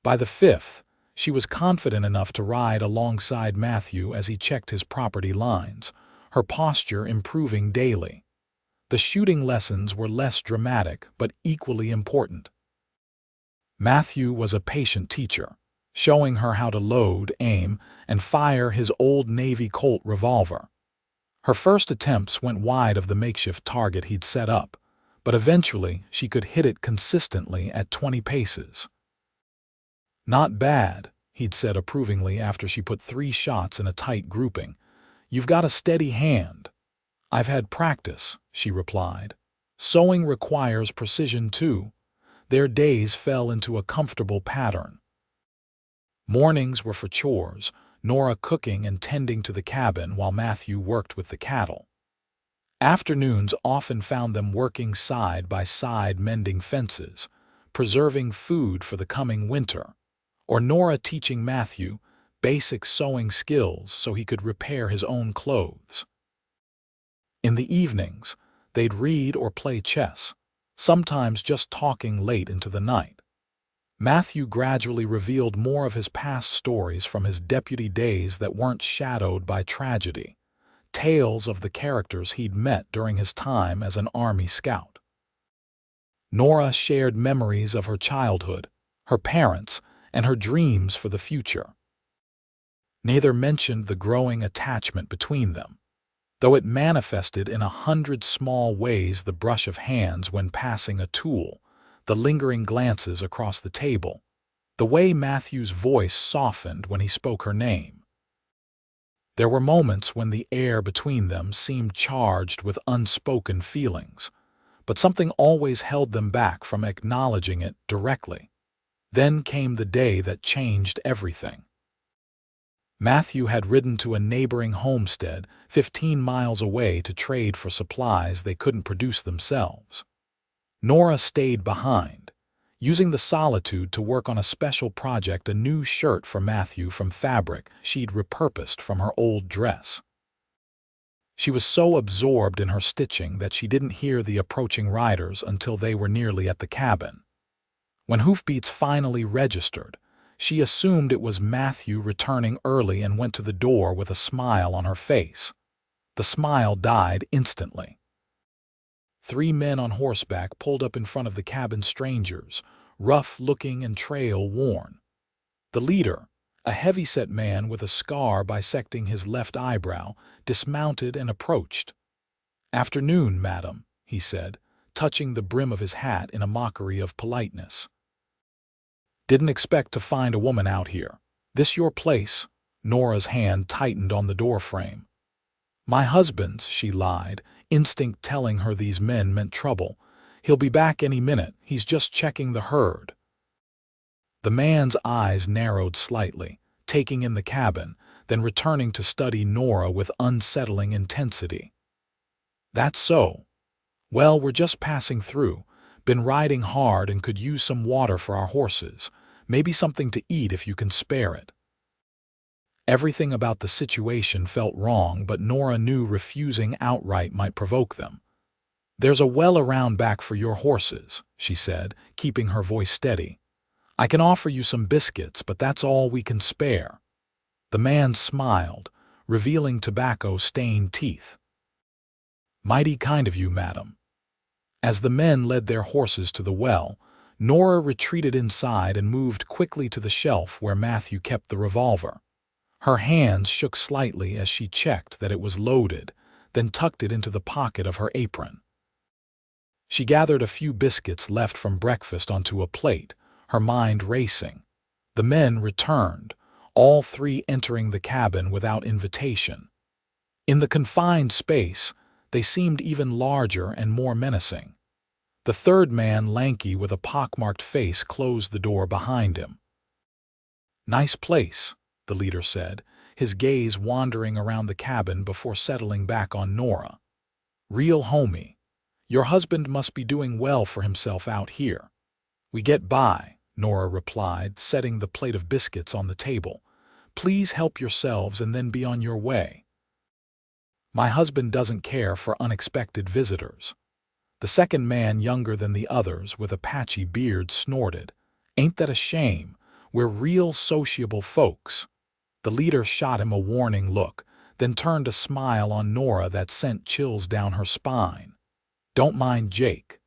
By the fifth, she was confident enough to ride alongside Matthew as he checked his property lines, her posture improving daily. The shooting lessons were less dramatic but equally important. Matthew was a patient teacher, showing her how to load, aim, and fire his old Navy Colt revolver. Her first attempts went wide of the makeshift target he'd set up, but eventually she could hit it consistently at 20 paces. "Not bad," he'd said approvingly after she put 3 shots in a tight grouping. "You've got a steady hand." "I've had practice," she replied. "Sewing requires precision too." Their days fell into a comfortable pattern. Mornings were for chores, Nora cooking and tending to the cabin while Matthew worked with the cattle. Afternoons often found them working side by side mending fences, preserving food for the coming winter, or Nora teaching Matthew basic sewing skills so he could repair his own clothes. In the evenings, they'd read or play chess, sometimes just talking late into the night. Matthew gradually revealed more of his past stories from his deputy days that weren't shadowed by tragedy, tales of the characters he'd met during his time as an Army scout. Nora shared memories of her childhood, her parents, and her dreams for the future. Neither mentioned the growing attachment between them, though it manifested in 100 small ways: the brush of hands when passing a tool, the lingering glances across the table, the way Matthew's voice softened when he spoke her name. There were moments when the air between them seemed charged with unspoken feelings, but something always held them back from acknowledging it directly. Then came the day that changed everything. Matthew had ridden to a neighboring homestead 15 miles away to trade for supplies they couldn't produce themselves. Nora stayed behind, using the solitude to work on a special project: a new shirt for Matthew from fabric she'd repurposed from her old dress. She was so absorbed in her stitching that she didn't hear the approaching riders until they were nearly at the cabin. When hoofbeats finally registered, she assumed it was Matthew returning early and went to the door with a smile on her face. The smile died instantly. 3 men on horseback pulled up in front of the cabin strangers, rough-looking and trail-worn. The leader, a heavy-set man with a scar bisecting his left eyebrow, dismounted and approached. "Afternoon, madam," he said, touching the brim of his hat in a mockery of politeness. "Didn't expect to find a woman out here. This your place?" Nora's hand tightened on the doorframe. "My husband's," she lied, instinct telling her these men meant trouble. "He'll be back any minute. He's just checking the herd." The man's eyes narrowed slightly, taking in the cabin, then returning to study Nora with unsettling intensity. "That's so. Well, we're just passing through. Been riding hard and could use some water for our horses. Maybe something to eat if you can spare it." Everything about the situation felt wrong, but Nora knew refusing outright might provoke them. "There's a well around back for your horses," she said, keeping her voice steady. "I can offer you some biscuits, but that's all we can spare." The man smiled, revealing tobacco-stained teeth. "Mighty kind of you, madam." As the men led their horses to the well, Nora retreated inside and moved quickly to the shelf where Matthew kept the revolver. Her hands shook slightly as she checked that it was loaded, then tucked it into the pocket of her apron. She gathered a few biscuits left from breakfast onto a plate, her mind racing. The men returned, all 3 entering the cabin without invitation. In the confined space, they seemed even larger and more menacing. The third man, lanky with a pockmarked face, closed the door behind him. "Nice place," the leader said, his gaze wandering around the cabin before settling back on Nora. "Real homey. Your husband must be doing well for himself out here." "We get by," Nora replied, setting the plate of biscuits on the table. "Please help yourselves and then be on your way." "My husband doesn't care for unexpected visitors." The second man, younger than the others, with a patchy beard, snorted. "Ain't that a shame? We're real sociable folks." The leader shot him a warning look, then turned a smile on Nora that sent chills down her spine. "Don't mind Jake.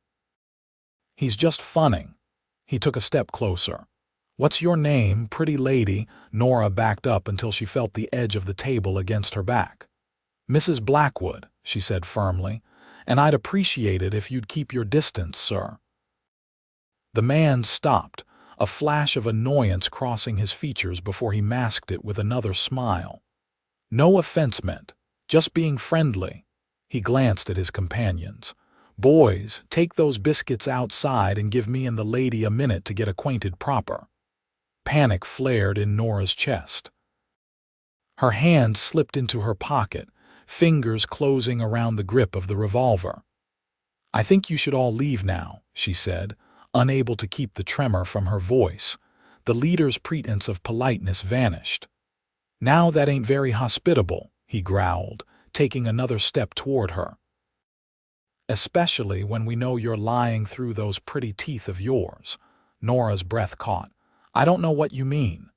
He's just funning." He took a step closer. "What's your name, pretty lady?" Nora backed up until she felt the edge of the table against her back. "Mrs. Blackwood," she said firmly, and I'd appreciate it if you'd keep your distance, sir." The man stopped, a flash of annoyance crossing his features before he masked it with another smile. "No offense meant, just being friendly." He glanced at his companions. "Boys, take those biscuits outside and give me and the lady a minute to get acquainted proper." Panic flared in Nora's chest. Her hand slipped into her pocket, fingers closing around the grip of the revolver. "I think you should all leave now," she said, unable to keep the tremor from her voice. The leader's pretense of politeness vanished. "Now that ain't very hospitable," he growled, taking another step toward her. "Especially when we know you're lying through those pretty teeth of yours." Nora's breath caught. "I don't know what you mean."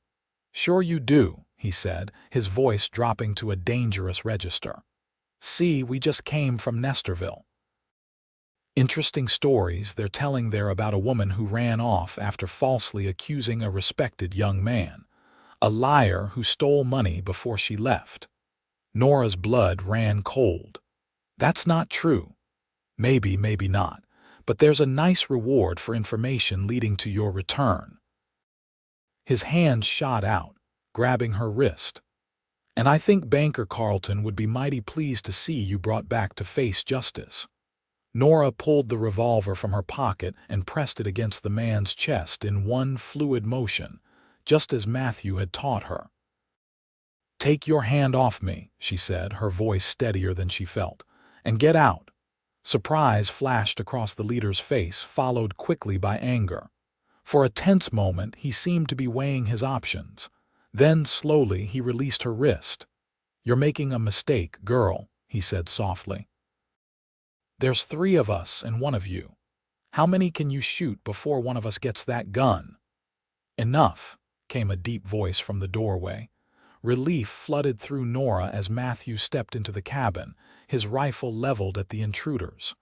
"Sure you do," he said, his voice dropping to a dangerous register. "See, we just came from Nestorville. Interesting stories they're telling there about a woman who ran off after falsely accusing a respected young man. A liar who stole money before she left." Nora's blood ran cold. "That's not true." "Maybe, maybe not. But there's a nice reward for information leading to your return." His hand shot out, grabbing her wrist. "And I think Banker Carlton would be mighty pleased to see you brought back to face justice." Nora pulled the revolver from her pocket and pressed it against the man's chest in one fluid motion, just as Matthew had taught her. "Take your hand off me," she said, her voice steadier than she felt, "and get out." Surprise flashed across the leader's face, followed quickly by anger. For a tense moment, he seemed to be weighing his options. Then, slowly, he released her wrist. "You're making a mistake, girl," he said softly. "There's 3 of us and 1 of you. How many can you shoot before one of us gets that gun?" "Enough," came a deep voice from the doorway. Relief flooded through Nora as Matthew stepped into the cabin, his rifle leveled at the intruders.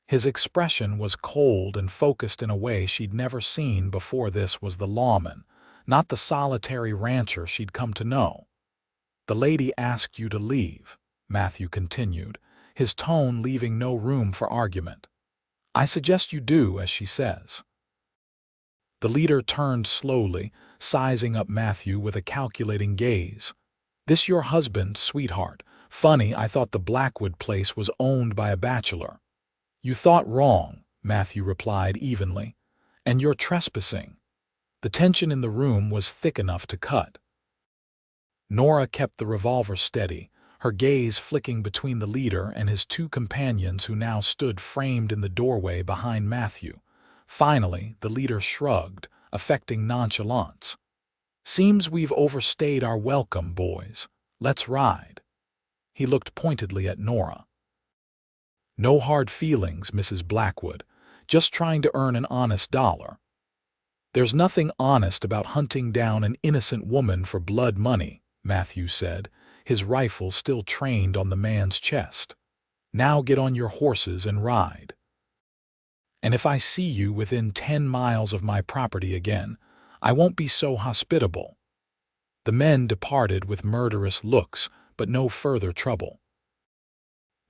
His expression was cold and focused in a way she'd never seen before. This was the lawman, not the solitary rancher she'd come to know. "The lady asked you to leave," Matthew continued, his tone leaving no room for argument. "I suggest you do as she says." The leader turned slowly, sizing up Matthew with a calculating gaze. "This your husband, sweetheart? Funny, I thought the Blackwood place was owned by a bachelor." "You thought wrong," Matthew replied evenly. "And you're trespassing." The tension in the room was thick enough to cut. Nora kept the revolver steady, her gaze flicking between the leader and his 2 companions who now stood framed in the doorway behind Matthew. Finally, the leader shrugged, affecting nonchalance. "Seems we've overstayed our welcome, boys. Let's ride." He looked pointedly at Nora. "No hard feelings, Mrs. Blackwood. Just trying to earn an honest dollar." "There's nothing honest about hunting down an innocent woman for blood money," Matthew said, his rifle still trained on the man's chest. "Now get on your horses and ride. And if I see you within 10 miles of my property again, I won't be so hospitable." The men departed with murderous looks, but no further trouble.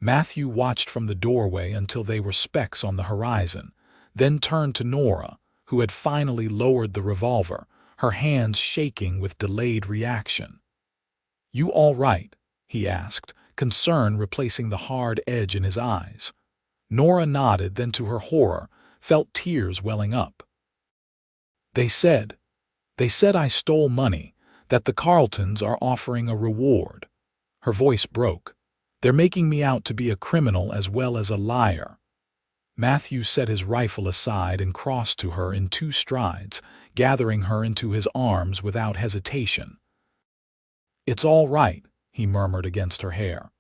Matthew watched from the doorway until they were specks on the horizon, then turned to Nora, who had finally lowered the revolver, her hands shaking with delayed reaction. "You all right?" he asked, concern replacing the hard edge in his eyes. Nora nodded, then to her horror, felt tears welling up. They said I stole money, that the Carltons are offering a reward." Her voice broke. "They're making me out to be a criminal as well as a liar." Matthew set his rifle aside and crossed to her in 2 strides, gathering her into his arms without hesitation. "It's all right," he murmured against her hair.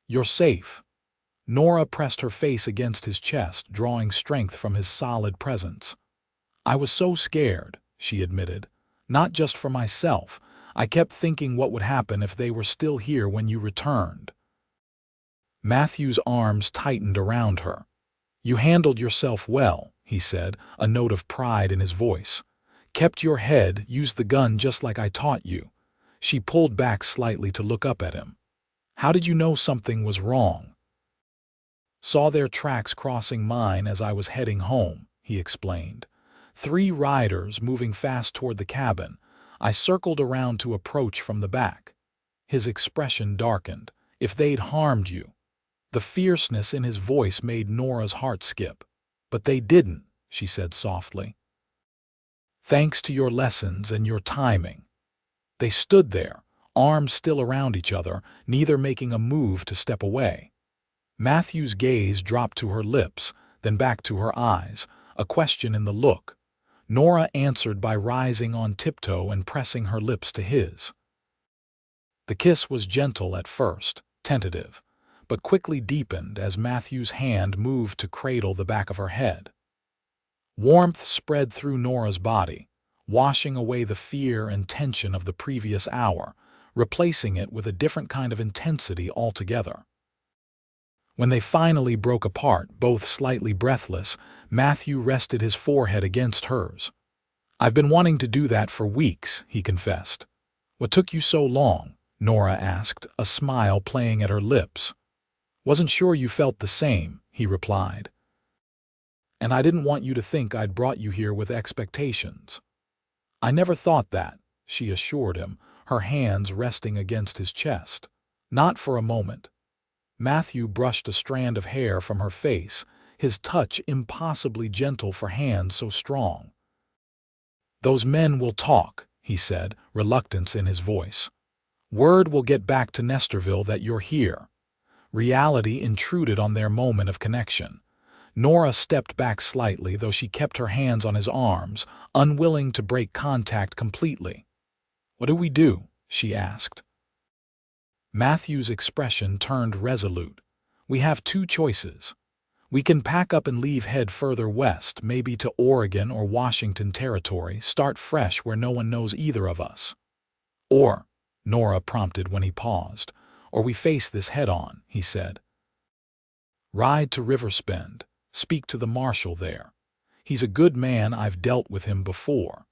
"You're safe." Nora pressed her face against his chest, drawing strength from his solid presence. "I was so scared," she admitted. "Not just for myself. I kept thinking what would happen if they were still here when you returned." Matthew's arms tightened around her. "You handled yourself well," he said, a note of pride in his voice. "Kept your head, used the gun just like I taught you." She pulled back slightly to look up at him. "How did you know something was wrong?" Saw their tracks crossing mine as I was heading home, he explained. 3 riders moving fast toward the cabin. I circled around to approach from the back. His expression darkened. If they'd harmed you. The fierceness in his voice made Nora's heart skip. But they didn't, she said softly. Thanks to your lessons and your timing. They stood there, arms still around each other, neither making a move to step away. Matthew's gaze dropped to her lips, then back to her eyes, a question in the look. Nora answered by rising on tiptoe and pressing her lips to his. The kiss was gentle at first, tentative, but quickly deepened as Matthew's hand moved to cradle the back of her head. Warmth spread through Nora's body, washing away the fear and tension of the previous hour, replacing it with a different kind of intensity altogether. When they finally broke apart, both slightly breathless, Matthew rested his forehead against hers. I've been wanting to do that for weeks, he confessed. What took you so long? Nora asked, a smile playing at her lips. Wasn't sure you felt the same, he replied. And I didn't want you to think I'd brought you here with expectations. I never thought that, she assured him, her hands resting against his chest. Not for a moment. Matthew brushed a strand of hair from her face, his touch impossibly gentle for hands so strong. Those men will talk, he said, reluctance in his voice. Word will get back to Nestorville that you're here. Reality intruded on their moment of connection. Nora stepped back slightly, though she kept her hands on his arms, unwilling to break contact completely. What do we do? She asked. Matthew's expression turned resolute. We have 2 choices. We can pack up and leave, head further west, maybe to Oregon or Washington Territory, start fresh where no one knows either of us. Or, Nora prompted when he paused, or we face this head-on, he said. Ride to Riverspend, speak to the marshal there. He's a good man, I've dealt with him before.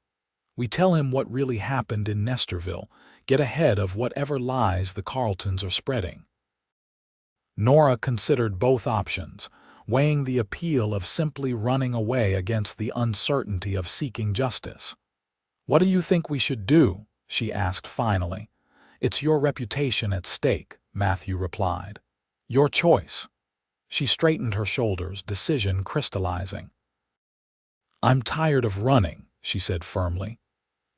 We tell him what really happened in Nestorville, get ahead of whatever lies the Carletons are spreading. Nora considered both options, weighing the appeal of simply running away against the uncertainty of seeking justice. What do you think we should do? She asked finally. It's your reputation at stake, Matthew replied. Your choice. She straightened her shoulders, decision crystallizing. I'm tired of running, she said firmly.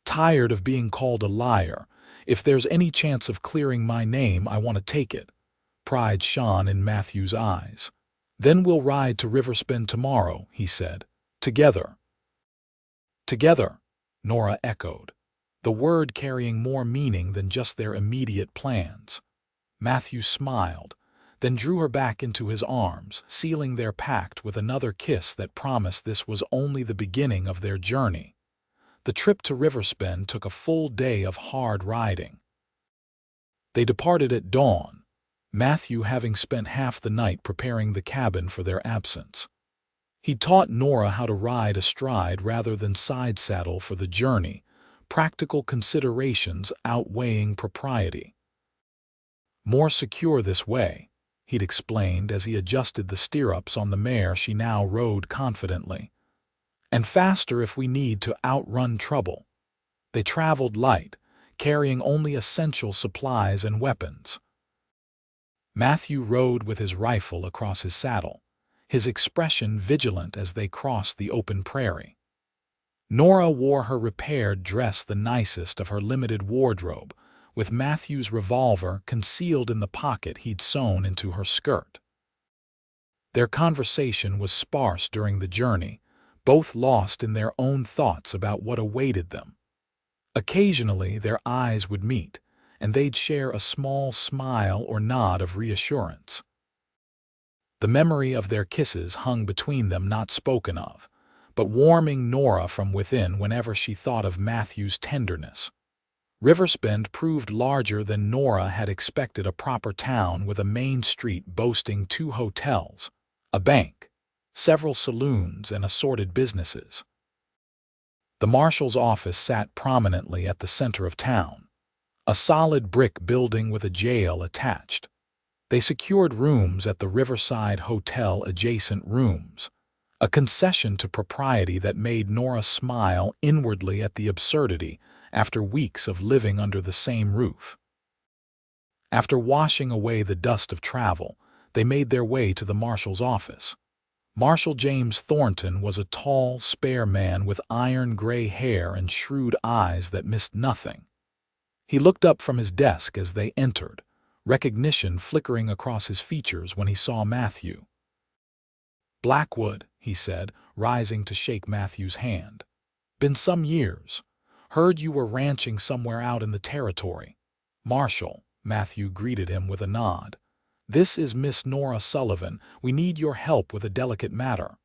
Tired of being called a liar. If there's any chance of clearing my name, I want to take it. Pride shone in Matthew's eyes. Then we'll ride to Riverspend tomorrow, he said. Together. Together, Nora echoed, the word carrying more meaning than just their immediate plans. Matthew smiled, then drew her back into his arms, sealing their pact with another kiss that promised this was only the beginning of their journey. The trip to Riverspend took a full day of hard riding. They departed at dawn, Matthew having spent half the night preparing the cabin for their absence. He taught Nora how to ride astride rather than side saddle for the journey, practical considerations outweighing propriety. More secure this way, he'd explained as he adjusted the stirrups on the mare she now rode confidently. And faster if we need to outrun trouble. They traveled light, carrying only essential supplies and weapons. Matthew rode with his rifle across his saddle, his expression vigilant as they crossed the open prairie. Nora wore her repaired dress, the nicest of her limited wardrobe, with Matthew's revolver concealed in the pocket he'd sewn into her skirt. Their conversation was sparse during the journey, both lost in their own thoughts about what awaited them. Occasionally their eyes would meet, and they'd share a small smile or nod of reassurance. The memory of their kisses hung between them, not spoken of, but warming Nora from within whenever she thought of Matthew's tenderness. Riverspend proved larger than Nora had expected, a proper town with a main street boasting 2 hotels, a bank, several saloons, and assorted businesses. The marshal's office sat prominently at the center of town, a solid brick building with a jail attached. They secured rooms at the Riverside Hotel adjacent rooms, a concession to propriety that made Nora smile inwardly at the absurdity after weeks of living under the same roof. After washing away the dust of travel, they made their way to the marshal's office. Marshal James Thornton was a tall, spare man with iron-gray hair and shrewd eyes that missed nothing. He looked up from his desk as they entered, recognition flickering across his features when he saw Matthew. "Blackwood," he said, rising to shake Matthew's hand. "Been some years. Heard you were ranching somewhere out in the territory." "Marshal," Matthew greeted him with a nod. "This is Miss Nora Sullivan. We need your help with a delicate matter."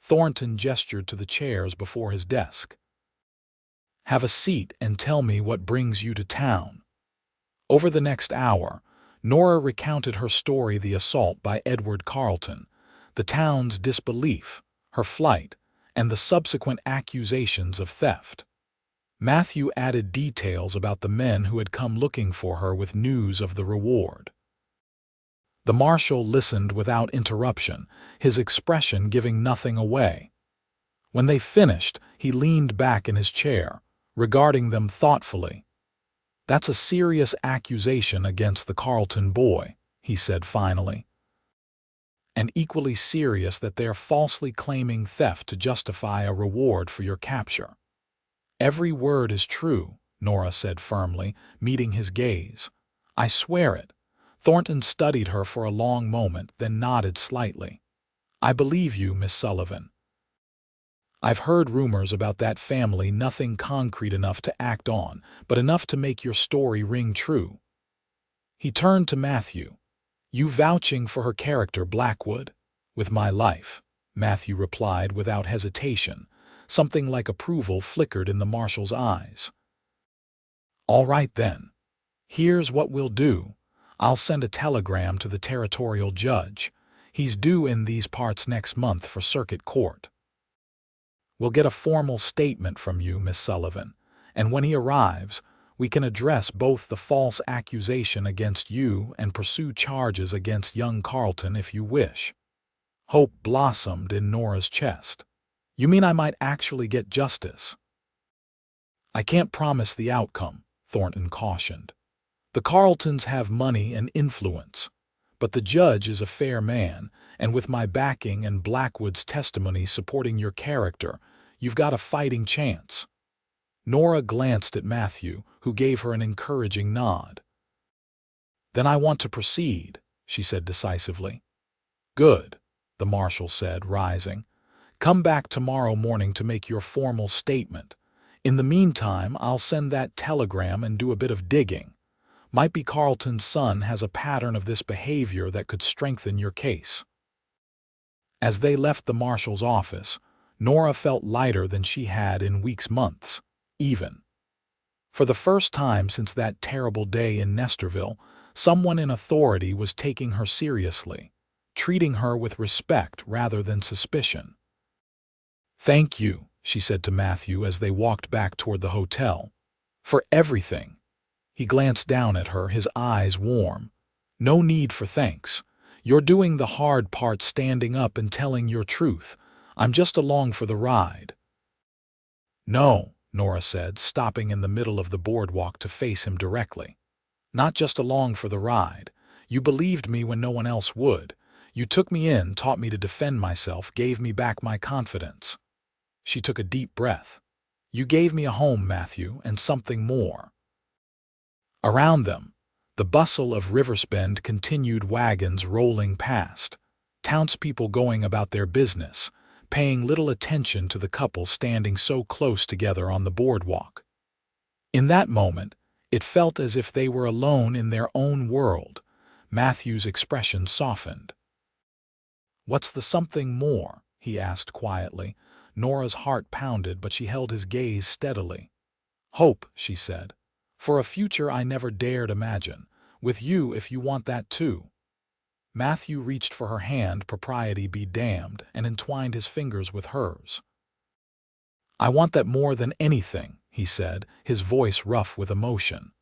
Thornton gestured to the chairs before his desk. "Have a seat and tell me what brings you to town." Over the next hour, Nora recounted her story: the assault by Edward Carleton, the town's disbelief, her flight, and the subsequent accusations of theft. Matthew added details about the men who had come looking for her with news of the reward. The marshal listened without interruption, his expression giving nothing away. When they finished, he leaned back in his chair, regarding them thoughtfully. "That's a serious accusation against the Carleton boy," he said finally. "And equally serious that they're falsely claiming theft to justify a reward for your capture." "Every word is true," Nora said firmly, meeting his gaze. "I swear it." Thornton studied her for a long moment, then nodded slightly. "I believe you, Miss Sullivan. I've heard rumors about that family, nothing concrete enough to act on, but enough to make your story ring true." He turned to Matthew. "You vouching for her character, Blackwood?" "With my life," Matthew replied without hesitation. Something like approval flickered in the marshal's eyes. "All right then. Here's what we'll do. I'll send a telegram to the territorial judge. He's due in these parts next month for circuit court. We'll get a formal statement from you, Miss Sullivan, and when he arrives, we can address both the false accusation against you and pursue charges against young Carleton if you wish." Hope blossomed in Nora's chest. "You mean I might actually get justice?" "I can't promise the outcome," Thornton cautioned. "The Carletons have money and influence, but the judge is a fair man, and with my backing and Blackwood's testimony supporting your character, you've got a fighting chance." Nora glanced at Matthew, who gave her an encouraging nod. "Then I want to proceed," she said decisively. "Good," the marshal said, rising. "Come back tomorrow morning to make your formal statement. In the meantime, I'll send that telegram and do a bit of digging. Might be Carleton's son has a pattern of this behavior that could strengthen your case." As they left the marshal's office, Nora felt lighter than she had in weeks, months, even. For the first time since that terrible day in Nestorville, someone in authority was taking her seriously, treating her with respect rather than suspicion. "Thank you," she said to Matthew as they walked back toward the hotel, "for everything." He glanced down at her, his eyes warm. "No need for thanks. You're doing the hard part, standing up and telling your truth. I'm just along for the ride." "No," Nora said, stopping in the middle of the boardwalk to face him directly. "Not just along for the ride. You believed me when no one else would. You took me in, taught me to defend myself, gave me back my confidence." She took a deep breath. "You gave me a home, Matthew, and something more." Around them, the bustle of Riverspend continued, wagons rolling past, townspeople going about their business, paying little attention to the couple standing so close together on the boardwalk. In that moment, it felt as if they were alone in their own world. Matthew's expression softened. "What's the something more?" he asked quietly. Nora's heart pounded, but she held his gaze steadily. "Hope," she said. "For a future I never dared imagine. With you, if you want that too." Matthew reached for her hand, propriety be damned, and entwined his fingers with hers. "I want that more than anything," he said, his voice rough with emotion.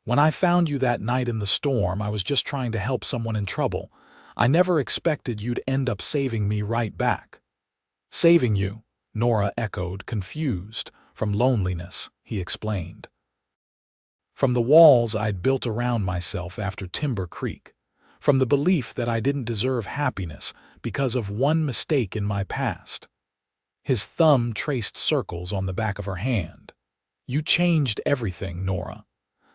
When I found you that night in the storm, I was just trying to help someone in trouble. I never expected you'd end up saving me right back." "Saving you?" Nora echoed, confused. "From loneliness," he explained. "From the walls I'd built around myself after Timber Creek. From the belief that I didn't deserve happiness because of one mistake in my past." His thumb traced circles on the back of her hand. "You changed everything, Nora."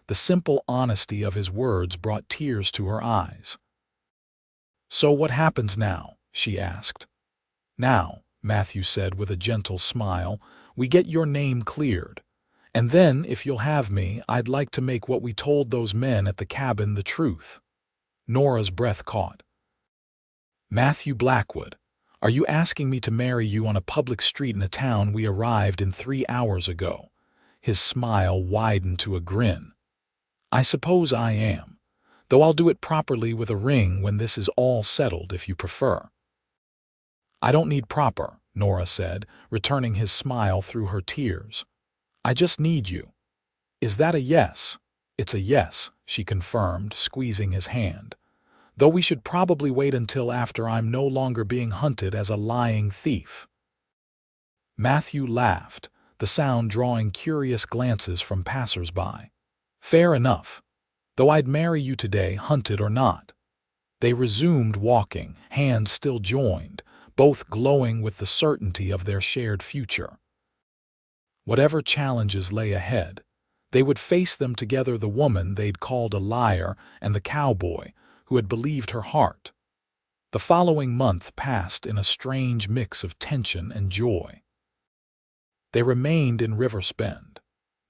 The simple honesty of his words brought tears to her eyes. "So what happens now?" she asked. "Now," Matthew said with a gentle smile, "we get your name cleared. And then, if you'll have me, I'd like to make what we told those men at the cabin the truth." Nora's breath caught. "Matthew Blackwood, are you asking me to marry you on a public street in a town we arrived in 3 hours ago?" His smile widened to a grin. "I suppose I am, though I'll do it properly with a ring when this is all settled if you prefer." "I don't need proper," Nora said, returning his smile through her tears. "I just need you." "Is that a yes?" "It's a yes," she confirmed, squeezing his hand. "Though we should probably wait until after I'm no longer being hunted as a lying thief." Matthew laughed, the sound drawing curious glances from passers-by. "Fair enough. Though I'd marry you today, hunted or not." They resumed walking, hands still joined, both glowing with the certainty of their shared future. Whatever challenges lay ahead, they would face them together, the woman they'd called a liar and the cowboy who had believed her heart. The following month passed in a strange mix of tension and joy. They remained in Riversbend,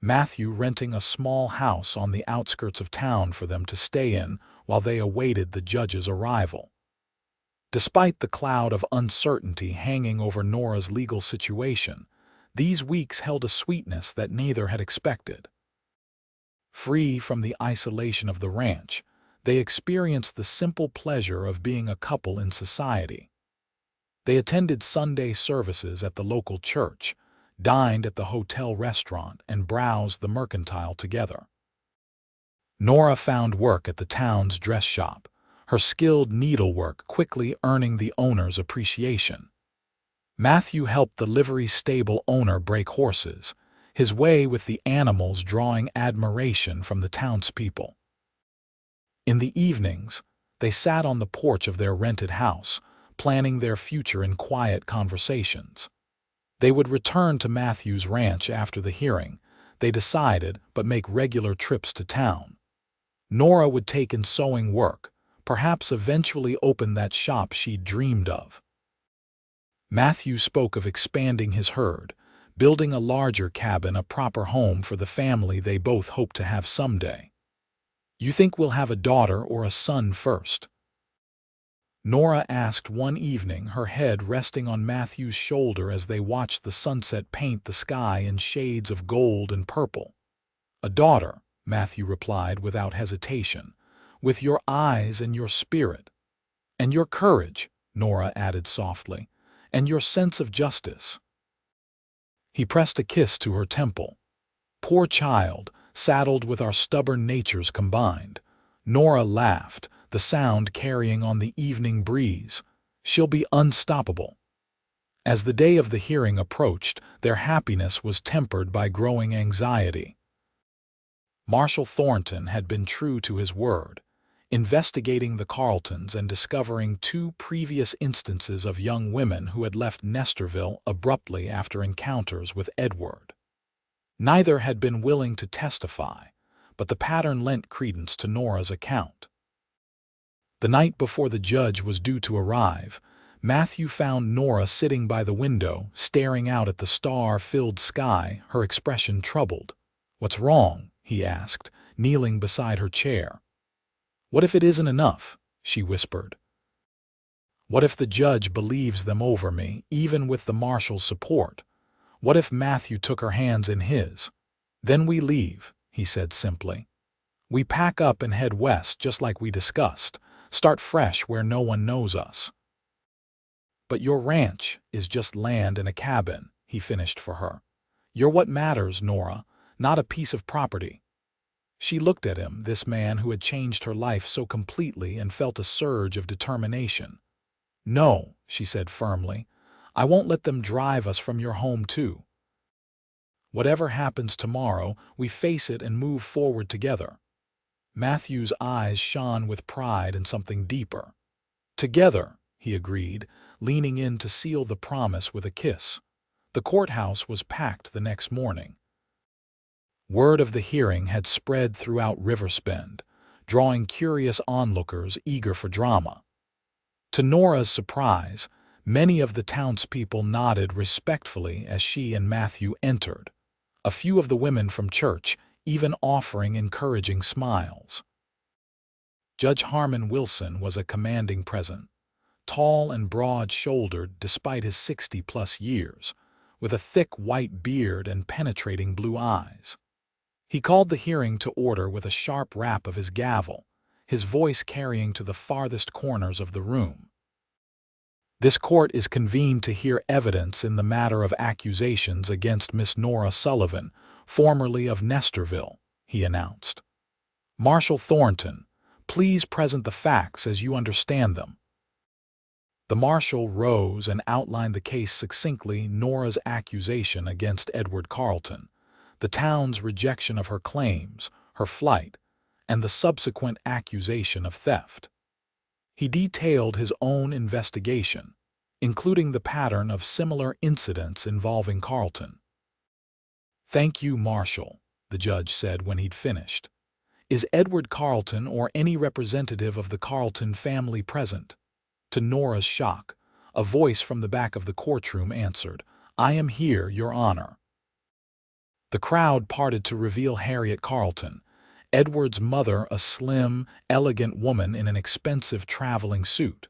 Matthew renting a small house on the outskirts of town for them to stay in while they awaited the judge's arrival. Despite the cloud of uncertainty hanging over Nora's legal situation, these weeks held a sweetness that neither had expected. Free from the isolation of the ranch, they experienced the simple pleasure of being a couple in society. They attended Sunday services at the local church, dined at the hotel restaurant, and browsed the mercantile together. Nora found work at the town's dress shop, her skilled needlework quickly earning the owner's appreciation. Matthew helped the livery stable owner break horses, his way with the animals drawing admiration from the townspeople. In the evenings, they sat on the porch of their rented house, planning their future in quiet conversations. They would return to Matthew's ranch after the hearing, they decided, but make regular trips to town. Nora would take in sewing work, perhaps eventually open that shop she'd dreamed of. Matthew spoke of expanding his herd, building a larger cabin, a proper home for the family they both hoped to have someday. "You think we'll have a daughter or a son first?" Nora asked one evening, her head resting on Matthew's shoulder as they watched the sunset paint the sky in shades of gold and purple. "A daughter," Matthew replied without hesitation, "with your eyes and your spirit." "And your courage," Nora added softly, "and your sense of justice." He pressed a kiss to her temple. "Poor child, saddled with our stubborn natures combined." Nora laughed, the sound carrying on the evening breeze. "She'll be unstoppable." As the day of the hearing approached, their happiness was tempered by growing anxiety. Marshal Thornton had been true to his word, investigating the Carltons and discovering 2 previous instances of young women who had left Nestorville abruptly after encounters with Edward. Neither had been willing to testify, but the pattern lent credence to Nora's account. The night before the judge was due to arrive, Matthew found Nora sitting by the window, staring out at the star-filled sky, her expression troubled. "What's wrong?" he asked, kneeling beside her chair. "What if it isn't enough?" she whispered. "What if the judge believes them over me, even with the marshal's support? What if Matthew took her hands in his?" "Then we leave," he said simply. "We pack up and head west just like we discussed, start fresh where no one knows us." "But your ranch is just land and a cabin," he finished for her. "You're what matters, Nora, not a piece of property." She looked at him, this man who had changed her life so completely, and felt a surge of determination. "No," she said firmly, "I won't let them drive us from your home too. Whatever happens tomorrow, we face it and move forward together." Matthew's eyes shone with pride and something deeper. "Together," he agreed, leaning in to seal the promise with a kiss. The courthouse was packed the next morning. Word of the hearing had spread throughout Riversbend, drawing curious onlookers eager for drama. To Nora's surprise, many of the townspeople nodded respectfully as she and Matthew entered, a few of the women from church even offering encouraging smiles. Judge Harmon Wilson was a commanding presence, tall and broad-shouldered despite his 60-plus years, with a thick white beard and penetrating blue eyes. He called the hearing to order with a sharp rap of his gavel, his voice carrying to the farthest corners of the room. "This court is convened to hear evidence in the matter of accusations against Miss Nora Sullivan, formerly of Nestorville," he announced. "Marshal Thornton, please present the facts as you understand them." The marshal rose and outlined the case succinctly: Nora's accusation against Edward Carleton, the town's rejection of her claims, her flight, and the subsequent accusation of theft. He detailed his own investigation, including the pattern of similar incidents involving Carleton. "Thank you, Marshal," the judge said when he'd finished. "Is Edward Carleton or any representative of the Carleton family present?" To Nora's shock, a voice from the back of the courtroom answered, "I am here, Your Honor." The crowd parted to reveal Harriet Carleton, Edward's mother, a slim, elegant woman in an expensive traveling suit.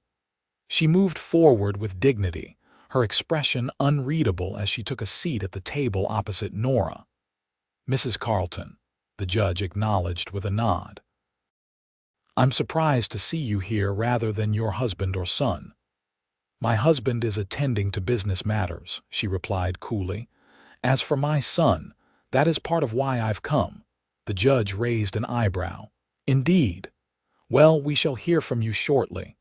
She moved forward with dignity, her expression unreadable as she took a seat at the table opposite Nora. "Mrs. Carleton," the judge acknowledged with a nod. "I'm surprised to see you here rather than your husband or son." "My husband is attending to business matters," she replied coolly. "As for my son, that is part of why I've come." The judge raised an eyebrow. "Indeed. Well, we shall hear from you shortly.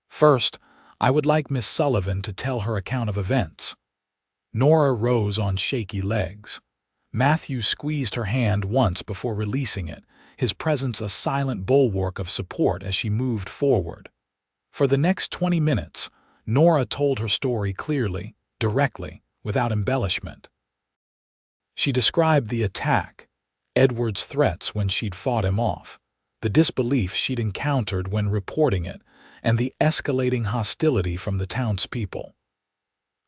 First, I would like Miss Sullivan to tell her account of events." Nora rose on shaky legs. Matthew squeezed her hand once before releasing it, his presence a silent bulwark of support as she moved forward. For the next 20 minutes, Nora told her story clearly, directly, without embellishment. She described the attack, Edward's threats when she'd fought him off, the disbelief she'd encountered when reporting it, and the escalating hostility from the townspeople.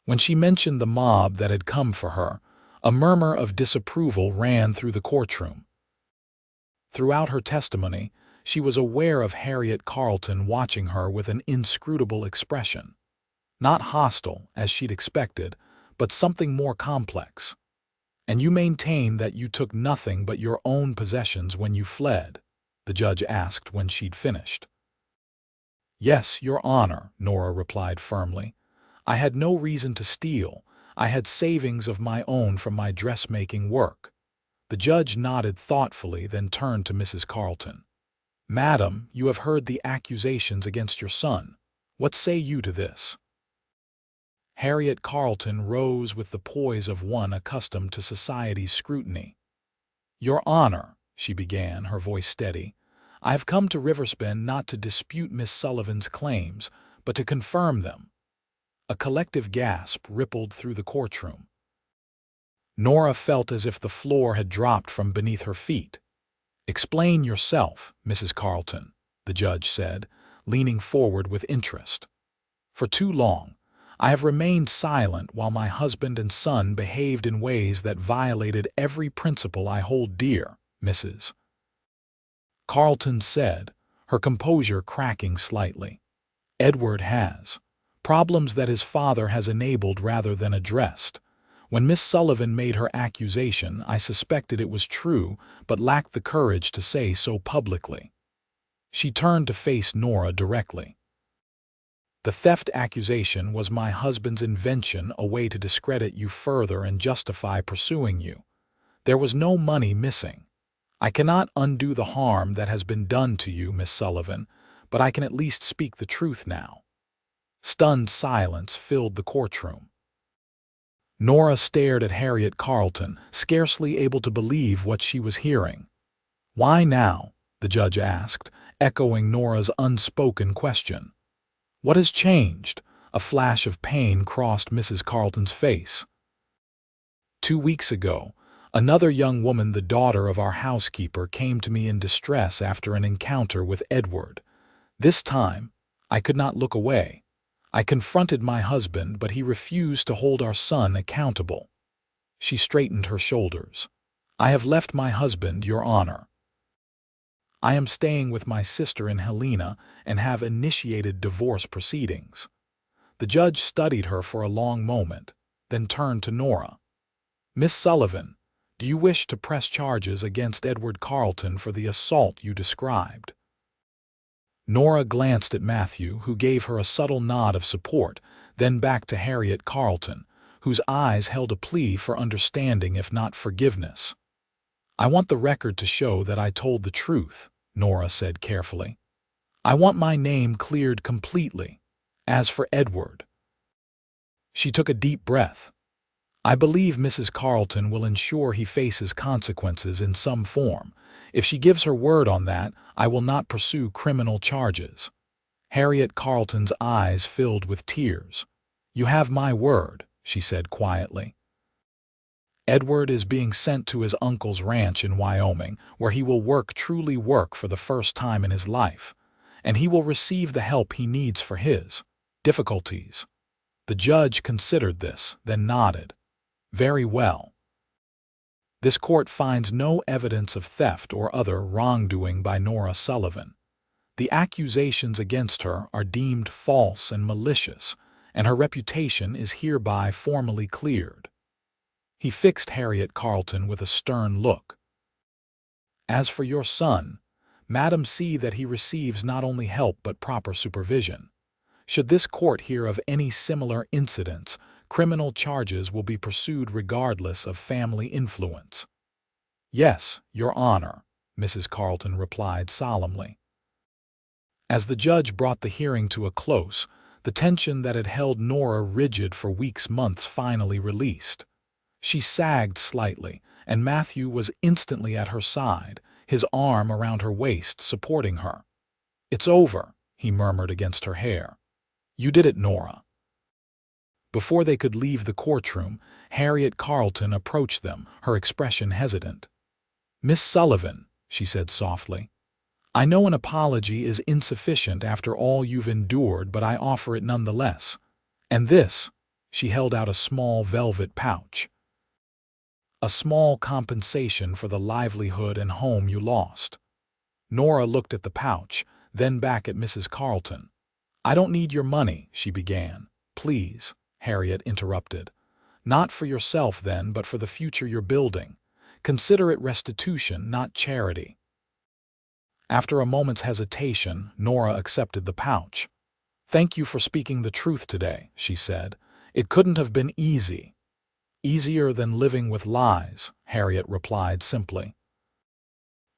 When she mentioned the mob that had come for her, a murmur of disapproval ran through the courtroom. Throughout her testimony, she was aware of Harriet Carleton watching her with an inscrutable expression. Not hostile, as she'd expected, but something more complex. "And you maintain that you took nothing but your own possessions when you fled?" the judge asked when she'd finished. "Yes, Your Honor," Nora replied firmly. "I had no reason to steal. I had savings of my own from my dressmaking work." The judge nodded thoughtfully, then turned to Mrs. Carleton. "Madam, you have heard the accusations against your son. What say you to this?" Harriet Carleton rose with the poise of one accustomed to society's scrutiny. "Your Honor," she began, her voice steady, "I have come to Riversbend not to dispute Miss Sullivan's claims, but to confirm them." A collective gasp rippled through the courtroom. Nora felt as if the floor had dropped from beneath her feet. "Explain yourself, Mrs. Carleton," the judge said, leaning forward with interest. "For too long, I have remained silent while my husband and son behaved in ways that violated every principle I hold dear, Mrs. Carleton said, her composure cracking slightly. "Edward has problems that his father has enabled rather than addressed. When Miss Sullivan made her accusation, I suspected it was true, but lacked the courage to say so publicly." She turned to face Nora directly. "The theft accusation was my husband's invention, a way to discredit you further and justify pursuing you. There was no money missing. I cannot undo the harm that has been done to you, Miss Sullivan, but I can at least speak the truth now." Stunned silence filled the courtroom. Nora stared at Harriet Carleton, scarcely able to believe what she was hearing. "Why now?" the judge asked, echoing Nora's unspoken question. "What has changed?" A flash of pain crossed Mrs. Carleton's face. "2 weeks ago, another young woman, the daughter of our housekeeper, came to me in distress after an encounter with Edward. This time, I could not look away. I confronted my husband, but he refused to hold our son accountable." She straightened her shoulders. "I have left my husband, Your Honor. I am staying with my sister in Helena and have initiated divorce proceedings." The judge studied her for a long moment, then turned to Nora. "Miss Sullivan, do you wish to press charges against Edward Carleton for the assault you described?" Nora glanced at Matthew, who gave her a subtle nod of support, then back to Harriet Carleton, whose eyes held a plea for understanding if not forgiveness. "I want the record to show that I told the truth," Nora said carefully. "I want my name cleared completely. As for Edward—" She took a deep breath. "I believe Mrs. Carleton will ensure he faces consequences in some form. If she gives her word on that, I will not pursue criminal charges." Harriet Carleton's eyes filled with tears. "You have my word," she said quietly. "Edward is being sent to his uncle's ranch in Wyoming, where he will truly work for the first time in his life, and he will receive the help he needs for his difficulties." The judge considered this, then nodded. "Very well. This court finds no evidence of theft or other wrongdoing by Nora Sullivan. The accusations against her are deemed false and malicious, and her reputation is hereby formally cleared." He fixed Harriet Carleton with a stern look. "As for your son, Madam, see that he receives not only help but proper supervision. Should this court hear of any similar incidents, criminal charges will be pursued regardless of family influence." "Yes, Your Honor," Mrs. Carleton replied solemnly. As the judge brought the hearing to a close, the tension that had held Nora rigid for months finally released. She sagged slightly, and Matthew was instantly at her side, his arm around her waist, supporting her. "It's over," he murmured against her hair. "You did it, Nora." Before they could leave the courtroom, Harriet Carleton approached them, her expression hesitant. "Miss Sullivan," she said softly, "I know an apology is insufficient after all you've endured, but I offer it nonetheless. And this," she held out a small velvet pouch, "a small compensation for the livelihood and home you lost." Nora looked at the pouch, then back at Mrs. Carleton. "I don't need your money," she began. "Please," Harriet interrupted. "Not for yourself, then, but for the future you're building. Consider it restitution, not charity." After a moment's hesitation, Nora accepted the pouch. "Thank you for speaking the truth today," she said. "It couldn't have been easy." "Easier than living with lies," Harriet replied simply.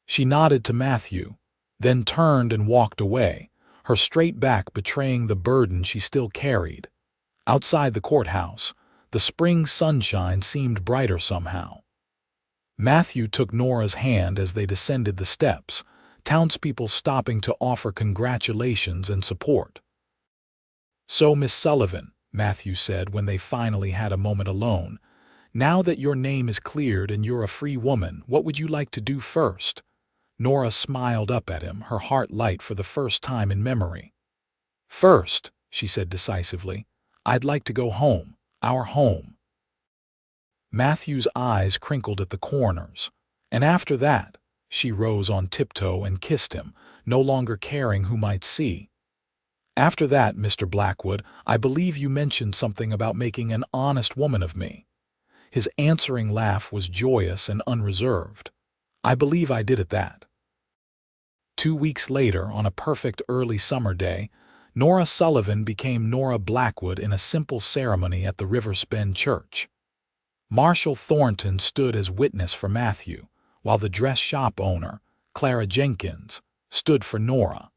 She nodded to Matthew, then turned and walked away, her straight back betraying the burden she still carried. Outside the courthouse, the spring sunshine seemed brighter somehow. Matthew took Nora's hand as they descended the steps, townspeople stopping to offer congratulations and support. "So, Miss Sullivan," Matthew said when they finally had a moment alone, "now that your name is cleared and you're a free woman, what would you like to do first?" Nora smiled up at him, her heart light for the first time in memory. "First," she said decisively, "I'd like to go home, our home." Matthew's eyes crinkled at the corners, and after that, she rose on tiptoe and kissed him, no longer caring who might see. "After that, Mr. Blackwood, I believe you mentioned something about making an honest woman of me." His answering laugh was joyous and unreserved. "I believe I did at that." 2 weeks later, on a perfect early summer day, Nora Sullivan became Nora Blackwood in a simple ceremony at the River Bend Church. Marshall Thornton stood as witness for Matthew, while the dress shop owner, Clara Jenkins, stood for Nora.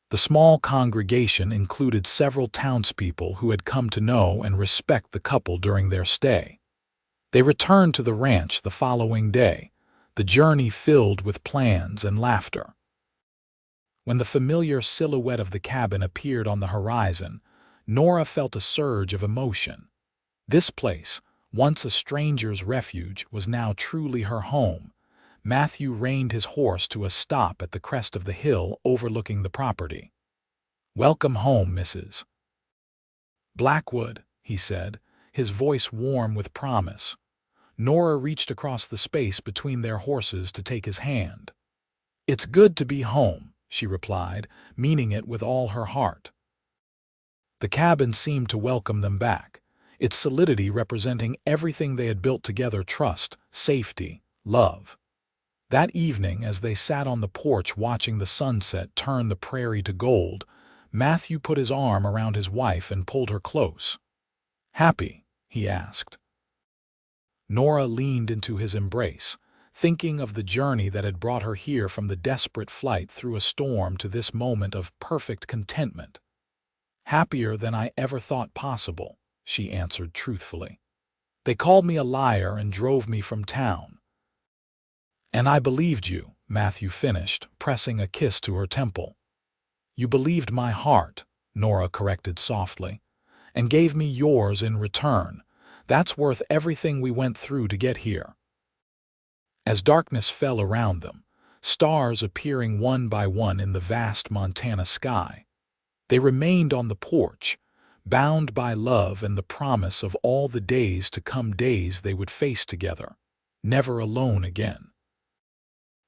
The small congregation included several townspeople who had come to know and respect the couple during their stay. They returned to the ranch the following day, the journey filled with plans and laughter. When the familiar silhouette of the cabin appeared on the horizon, Nora felt a surge of emotion. This place, once a stranger's refuge, was now truly her home. Matthew reined his horse to a stop at the crest of the hill overlooking the property. "Welcome home, Mrs. Blackwood," he said, his voice warm with promise. Nora reached across the space between their horses to take his hand. "It's good to be home," she replied, meaning it with all her heart. The cabin seemed to welcome them back, its solidity representing everything they had built together: trust, safety, love. That evening, as they sat on the porch watching the sunset turn the prairie to gold, Matthew put his arm around his wife and pulled her close. "Happy?" he asked. Nora leaned into his embrace, thinking of the journey that had brought her here from the desperate flight through a storm to this moment of perfect contentment. "Happier than I ever thought possible," she answered truthfully. "They called me a liar and drove me from town." "And I believed you," Matthew finished, pressing a kiss to her temple. "You believed my heart," Nora corrected softly, "and gave me yours in return. That's worth everything we went through to get here." As darkness fell around them, stars appearing one by one in the vast Montana sky, they remained on the porch, bound by love and the promise of all the days to come, days they would face together, never alone again.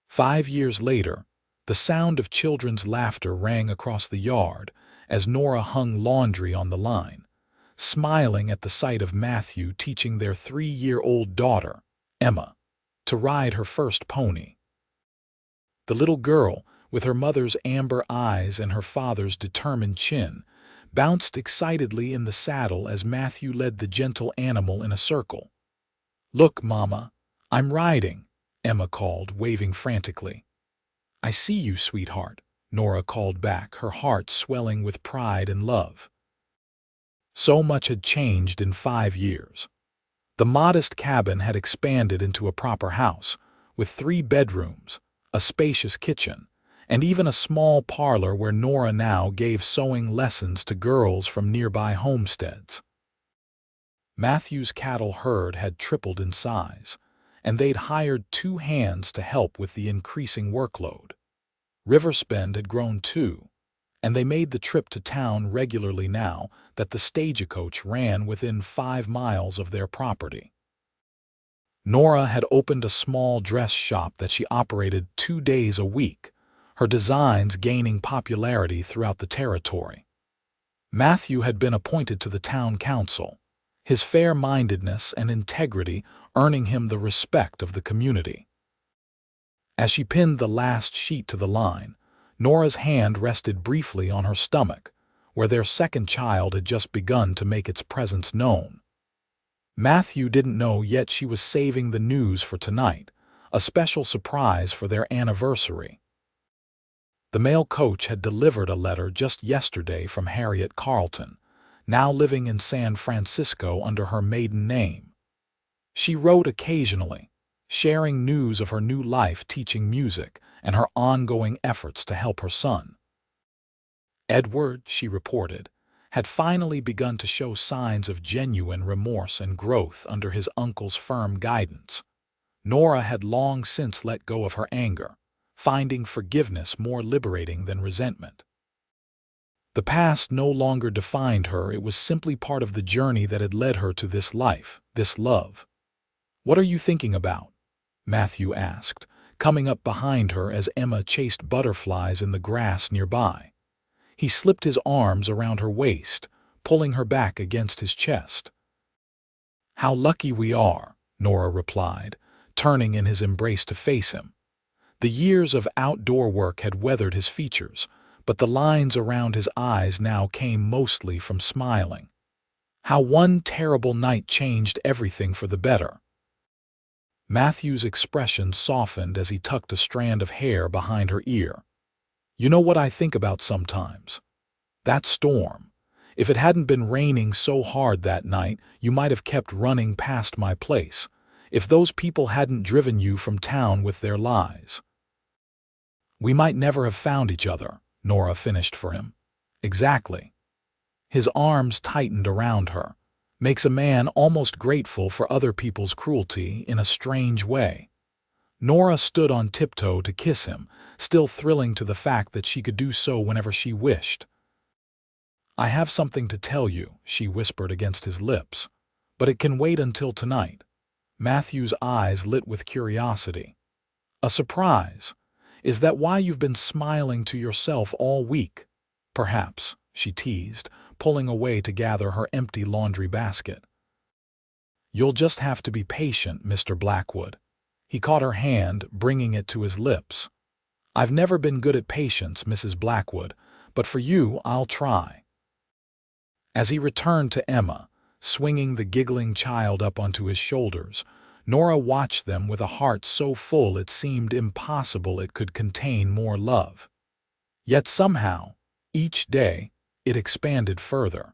5 years later, the sound of children's laughter rang across the yard as Nora hung laundry on the line, smiling at the sight of Matthew teaching their 3-year-old daughter, Emma, to ride her first pony. The little girl, with her mother's amber eyes and her father's determined chin, bounced excitedly in the saddle as Matthew led the gentle animal in a circle. "Look, Mama, I'm riding," Emma called, waving frantically. "I see you, sweetheart," Nora called back, her heart swelling with pride and love. So much had changed in 5 years. The modest cabin had expanded into a proper house, with 3 bedrooms, a spacious kitchen, and even a small parlor where Nora now gave sewing lessons to girls from nearby homesteads. Matthew's cattle herd had tripled in size, and they'd hired 2 hands to help with the increasing workload. River spend had grown too, and they made the trip to town regularly now that the stagecoach ran within 5 miles of their property. Nora had opened a small dress shop that she operated 2 days a week, her designs gaining popularity throughout the territory. Matthew had been appointed to the town council, his fair-mindedness and integrity earning him the respect of the community. As she pinned the last sheet to the line, Nora's hand rested briefly on her stomach, where their second child had just begun to make its presence known. Matthew didn't know yet she was saving the news for tonight, a special surprise for their anniversary. The mail coach had delivered a letter just yesterday from Harriet Carlton, now living in San Francisco under her maiden name. She wrote occasionally, sharing news of her new life teaching music and her ongoing efforts to help her son. Edward, she reported, had finally begun to show signs of genuine remorse and growth under his uncle's firm guidance. Nora had long since let go of her anger, finding forgiveness more liberating than resentment. The past no longer defined her, it was simply part of the journey that had led her to this life, this love. "What are you thinking about?" Matthew asked, coming up behind her as Emma chased butterflies in the grass nearby. He slipped his arms around her waist, pulling her back against his chest. "How lucky we are," Nora replied, turning in his embrace to face him. The years of outdoor work had weathered his features, but the lines around his eyes now came mostly from smiling. "How one terrible night changed everything for the better." Matthew's expression softened as he tucked a strand of hair behind her ear. "You know what I think about sometimes? That storm. If it hadn't been raining so hard that night, you might have kept running past my place. If those people hadn't driven you from town with their lies. We might never have found each other," Nora finished for him. "Exactly." His arms tightened around her. Makes a man almost grateful for other people's cruelty in a strange way. Nora stood on tiptoe to kiss him, still thrilling to the fact that she could do so whenever she wished. "I have something to tell you," she whispered against his lips, "but it can wait until tonight." Matthew's eyes lit with curiosity. "A surprise? Is that why you've been smiling to yourself all week?" "Perhaps," she teased, pulling away to gather her empty laundry basket. "You'll just have to be patient, Mr. Blackwood." He caught her hand, bringing it to his lips. "I've never been good at patience, Mrs. Blackwood, but for you I'll try." As he returned to Emma, swinging the giggling child up onto his shoulders, Nora watched them with a heart so full it seemed impossible it could contain more love. Yet somehow, each day, it expanded further.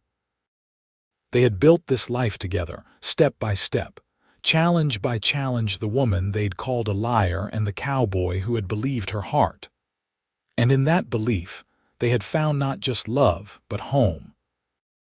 They had built this life together, step by step, challenge by challenge, the woman they'd called a liar and the cowboy who had believed her heart. And in that belief, they had found not just love, but home.